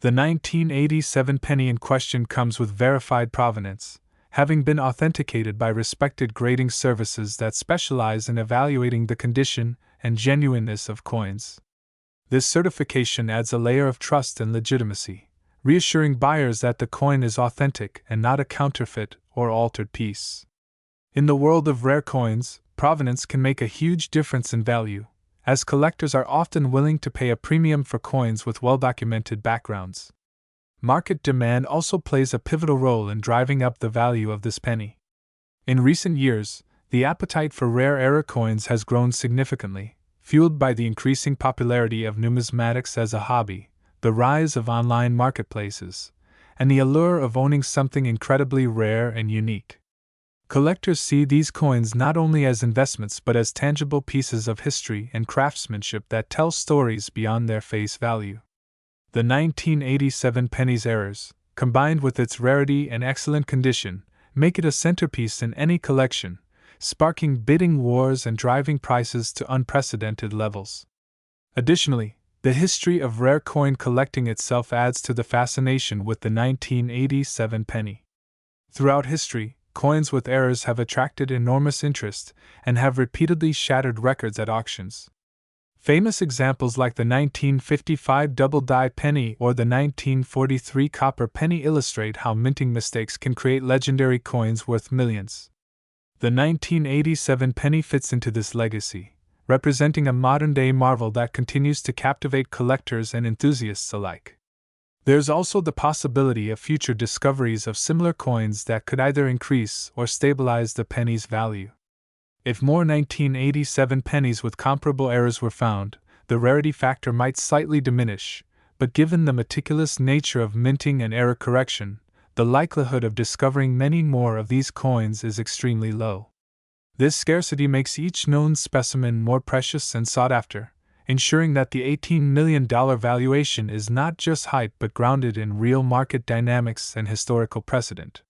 The 1987 penny in question comes with verified provenance, having been authenticated by respected grading services that specialize in evaluating the condition and genuineness of coins. This certification adds a layer of trust and legitimacy, reassuring buyers that the coin is authentic and not a counterfeit or altered piece. In the world of rare coins, provenance can make a huge difference in value, as collectors are often willing to pay a premium for coins with well-documented backgrounds. Market demand also plays a pivotal role in driving up the value of this penny. In recent years, the appetite for rare era coins has grown significantly, fueled by the increasing popularity of numismatics as a hobby, the rise of online marketplaces, and the allure of owning something incredibly rare and unique. Collectors see these coins not only as investments but as tangible pieces of history and craftsmanship that tell stories beyond their face value. The 1987 penny's errors, combined with its rarity and excellent condition, make it a centerpiece in any collection, sparking bidding wars and driving prices to unprecedented levels. Additionally, the history of rare coin collecting itself adds to the fascination with the 1987 penny. Throughout history, coins with errors have attracted enormous interest and have repeatedly shattered records at auctions. Famous examples like the 1955 double-die penny or the 1943 copper penny illustrate how minting mistakes can create legendary coins worth millions. The 1987 penny fits into this legacy, representing a modern-day marvel that continues to captivate collectors and enthusiasts alike. There's also the possibility of future discoveries of similar coins that could either increase or stabilize the penny's value. If more 1987 pennies with comparable errors were found, the rarity factor might slightly diminish, but given the meticulous nature of minting and error correction, the likelihood of discovering many more of these coins is extremely low. This scarcity makes each known specimen more precious and sought after, ensuring that the $18 million valuation is not just hype but grounded in real market dynamics and historical precedent.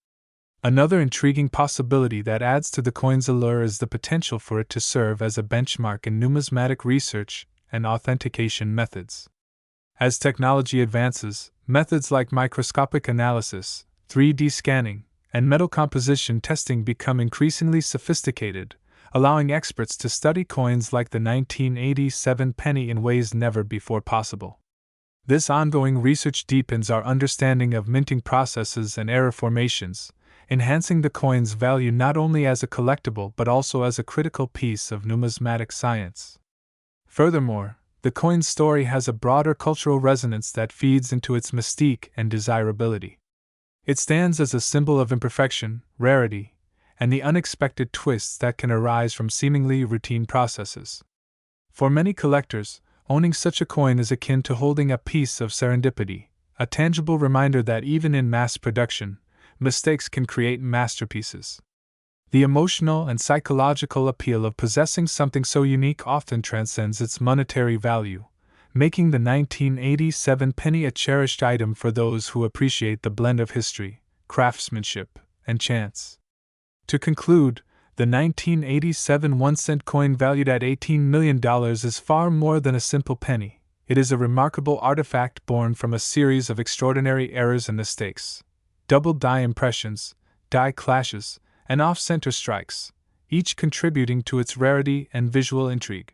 Another intriguing possibility that adds to the coin's allure is the potential for it to serve as a benchmark in numismatic research and authentication methods. As technology advances, methods like microscopic analysis, 3D scanning, and metal composition testing become increasingly sophisticated, allowing experts to study coins like the 1987 penny in ways never before possible. This ongoing research deepens our understanding of minting processes and error formations, enhancing the coin's value not only as a collectible but also as a critical piece of numismatic science. Furthermore, the coin's story has a broader cultural resonance that feeds into its mystique and desirability. It stands as a symbol of imperfection, rarity, and the unexpected twists that can arise from seemingly routine processes. For many collectors, owning such a coin is akin to holding a piece of serendipity, a tangible reminder that even in mass production, mistakes can create masterpieces. The emotional and psychological appeal of possessing something so unique often transcends its monetary value, making the 1987 penny a cherished item for those who appreciate the blend of history, craftsmanship, and chance. To conclude, the 1987 1-cent coin valued at $18 million is far more than a simple penny. It is a remarkable artifact born from a series of extraordinary errors and mistakes. Double die impressions, die clashes, and off-center strikes, each contributing to its rarity and visual intrigue.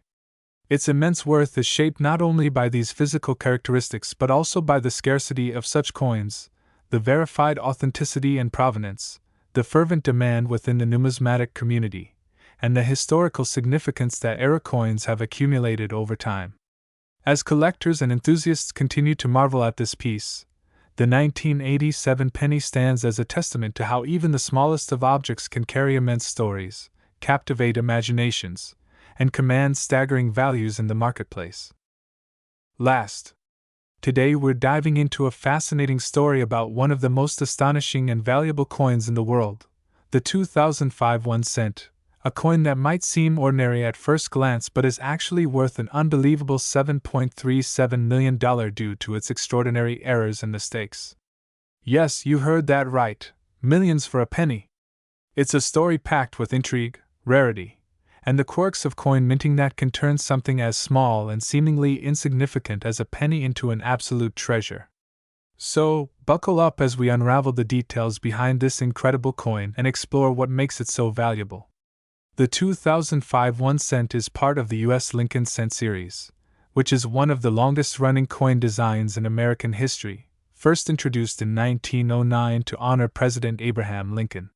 Its immense worth is shaped not only by these physical characteristics but also by the scarcity of such coins, the verified authenticity and provenance, the fervent demand within the numismatic community, and the historical significance that era coins have accumulated over time. As collectors and enthusiasts continue to marvel at this piece, the 1987 penny stands as a testament to how even the smallest of objects can carry immense stories, captivate imaginations, and command staggering values in the marketplace. Last, today we're diving into a fascinating story about one of the most astonishing and valuable coins in the world, the 2005 1 cent, a coin that might seem ordinary at first glance but is actually worth an unbelievable $7.37 million due to its extraordinary errors and mistakes. Yes, you heard that right, millions for a penny. It's a story packed with intrigue, rarity, and the quirks of coin minting that can turn something as small and seemingly insignificant as a penny into an absolute treasure. So, buckle up as we unravel the details behind this incredible coin and explore what makes it so valuable. The 2005 1 cent is part of the U.S. Lincoln cent series, which is one of the longest-running coin designs in American history, first introduced in 1909 to honor President Abraham Lincoln.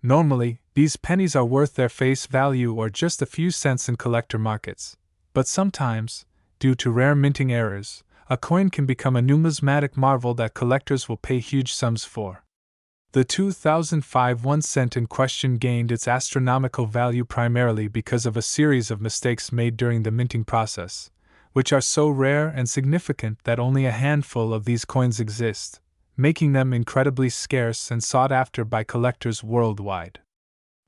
Normally, these pennies are worth their face value or just a few cents in collector markets, but sometimes, due to rare minting errors, a coin can become a numismatic marvel that collectors will pay huge sums for. The 2005 1 cent in question gained its astronomical value primarily because of a series of mistakes made during the minting process, which are so rare and significant that only a handful of these coins exist, making them incredibly scarce and sought after by collectors worldwide.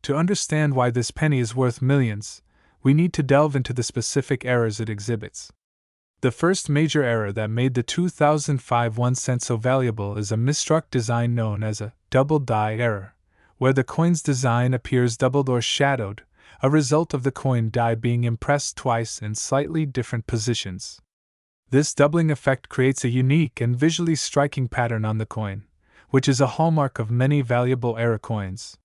To understand why this penny is worth millions, we need to delve into the specific errors it exhibits. The first major error that made the 2005 1 cent so valuable is a misstruck design known as a double die error, where the coin's design appears doubled or shadowed, a result of the coin die being impressed twice in slightly different positions. This doubling effect creates a unique and visually striking pattern on the coin, which is a hallmark of many valuable error coins.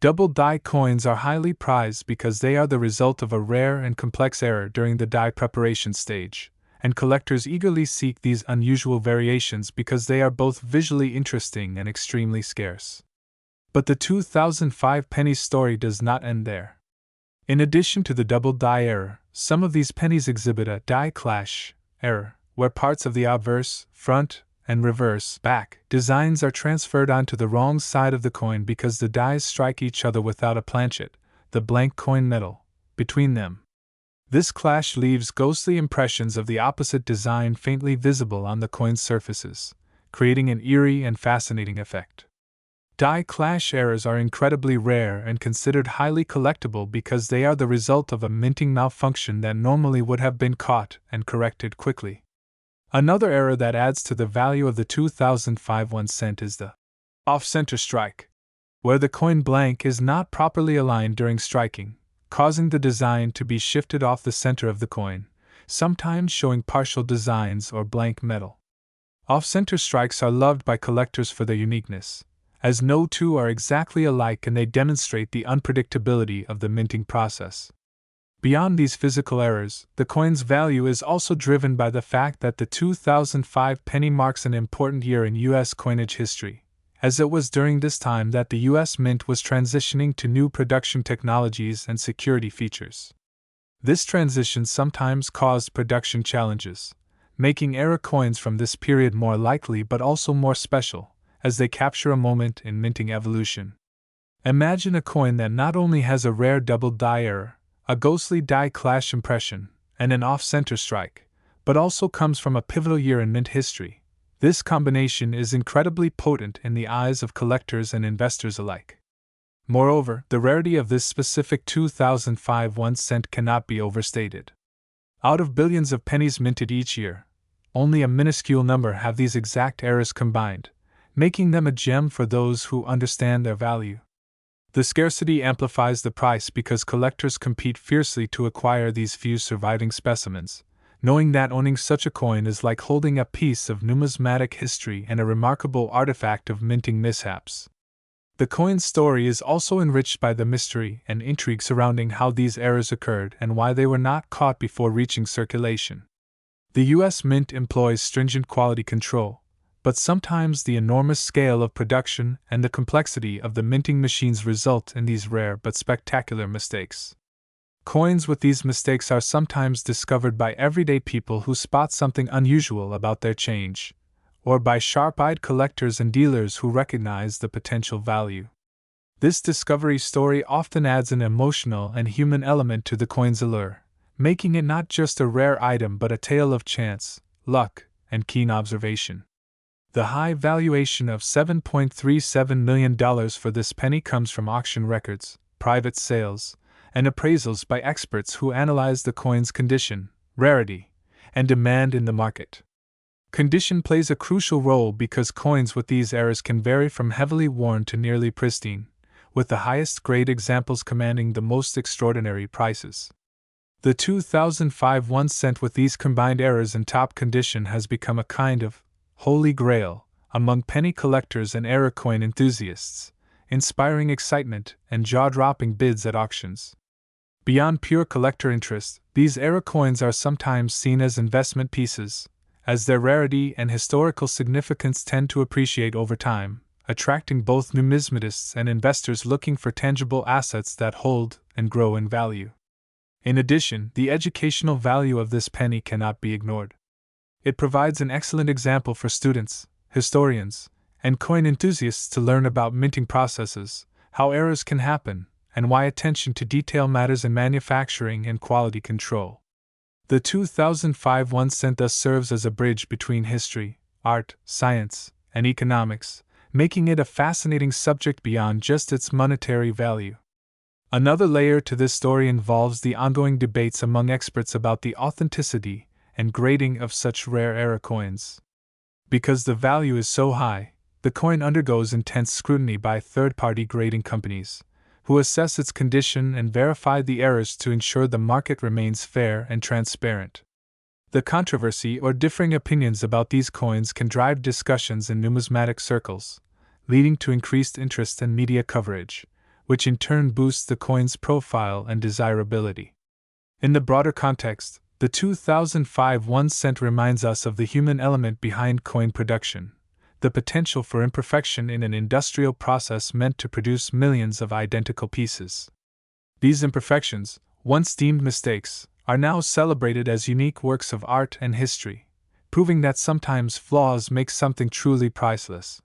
Double die coins are highly prized because they are the result of a rare and complex error during the die preparation stage, and collectors eagerly seek these unusual variations because they are both visually interesting and extremely scarce. But the 2005 penny story does not end there. In addition to the double die error, some of these pennies exhibit a die clash error, where parts of the obverse, front, and reverse, back designs are transferred onto the wrong side of the coin because the dies strike each other without a planchet, the blank coin metal, between them. This clash leaves ghostly impressions of the opposite design faintly visible on the coin's surfaces, creating an eerie and fascinating effect. Die clash errors are incredibly rare and considered highly collectible because they are the result of a minting malfunction that normally would have been caught and corrected quickly. Another error that adds to the value of the 2005 1 cent is the off-center strike, where the coin blank is not properly aligned during striking, causing the design to be shifted off the center of the coin, sometimes showing partial designs or blank metal. Off-center strikes are loved by collectors for their uniqueness, as no two are exactly alike and they demonstrate the unpredictability of the minting process. Beyond these physical errors, the coin's value is also driven by the fact that the 2005 penny marks an important year in U.S. coinage history, as it was during this time that the U.S. Mint was transitioning to new production technologies and security features. This transition sometimes caused production challenges, making error coins from this period more likely but also more special, as they capture a moment in minting evolution. Imagine a coin that not only has a rare double die error, a ghostly die clash impression, and an off-center strike, but also comes from a pivotal year in mint history. This combination is incredibly potent in the eyes of collectors and investors alike. Moreover, the rarity of this specific 2005 1 cent cannot be overstated. Out of billions of pennies minted each year, only a minuscule number have these exact errors combined, making them a gem for those who understand their value. The scarcity amplifies the price because collectors compete fiercely to acquire these few surviving specimens, knowing that owning such a coin is like holding a piece of numismatic history and a remarkable artifact of minting mishaps. The coin's story is also enriched by the mystery and intrigue surrounding how these errors occurred and why they were not caught before reaching circulation. The U.S. Mint employs stringent quality control, but sometimes the enormous scale of production and the complexity of the minting machines result in these rare but spectacular mistakes. Coins with these mistakes are sometimes discovered by everyday people who spot something unusual about their change, or by sharp-eyed collectors and dealers who recognize the potential value. This discovery story often adds an emotional and human element to the coin's allure, making it not just a rare item but a tale of chance, luck, and keen observation. The high valuation of $7.37 million for this penny comes from auction records, private sales, and appraisals by experts who analyze the coin's condition, rarity, and demand in the market. Condition plays a crucial role because coins with these errors can vary from heavily worn to nearly pristine, with the highest grade examples commanding the most extraordinary prices. The 2005 1 cent with these combined errors in top condition has become a kind of holy grail among penny collectors and error coin enthusiasts, inspiring excitement and jaw-dropping bids at auctions. Beyond pure collector interest, these error coins are sometimes seen as investment pieces, as their rarity and historical significance tend to appreciate over time, attracting both numismatists and investors looking for tangible assets that hold and grow in value. In addition, the educational value of this penny cannot be ignored. It provides an excellent example for students, historians, and coin enthusiasts to learn about minting processes, how errors can happen, and why attention to detail matters in manufacturing and quality control. The 2005 1 cent thus serves as a bridge between history, art, science, and economics, making it a fascinating subject beyond just its monetary value. Another layer to this story involves the ongoing debates among experts about the authenticity and grading of such rare error coins. Because the value is so high, the coin undergoes intense scrutiny by third-party grading companies, who assess its condition and verify the errors to ensure the market remains fair and transparent. The controversy or differing opinions about these coins can drive discussions in numismatic circles, leading to increased interest and media coverage, which in turn boosts the coin's profile and desirability. In the broader context, the 2005 1 cent reminds us of the human element behind coin production, the potential for imperfection in an industrial process meant to produce millions of identical pieces. These imperfections, once deemed mistakes, are now celebrated as unique works of art and history, proving that sometimes flaws make something truly priceless.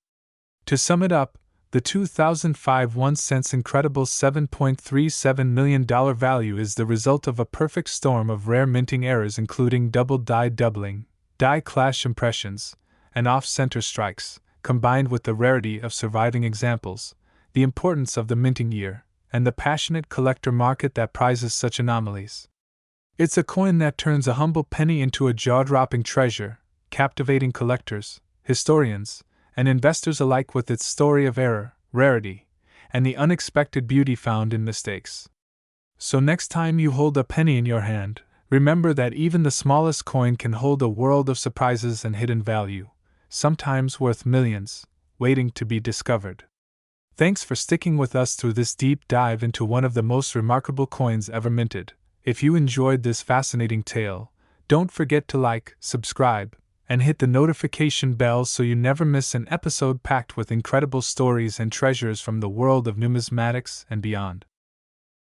To sum it up, the 2005 1 cent's incredible $7.37 million value is the result of a perfect storm of rare minting errors including double die doubling, die clash impressions, and off-center strikes, combined with the rarity of surviving examples, the importance of the minting year, and the passionate collector market that prizes such anomalies. It's a coin that turns a humble penny into a jaw-dropping treasure, captivating collectors, historians, and investors alike with its story of error, rarity, and the unexpected beauty found in mistakes. So next time you hold a penny in your hand, remember that even the smallest coin can hold a world of surprises and hidden value, sometimes worth millions, waiting to be discovered. Thanks for sticking with us through this deep dive into one of the most remarkable coins ever minted. If you enjoyed this fascinating tale, don't forget to like, subscribe, and hit the notification bell so you never miss an episode packed with incredible stories and treasures from the world of numismatics and beyond.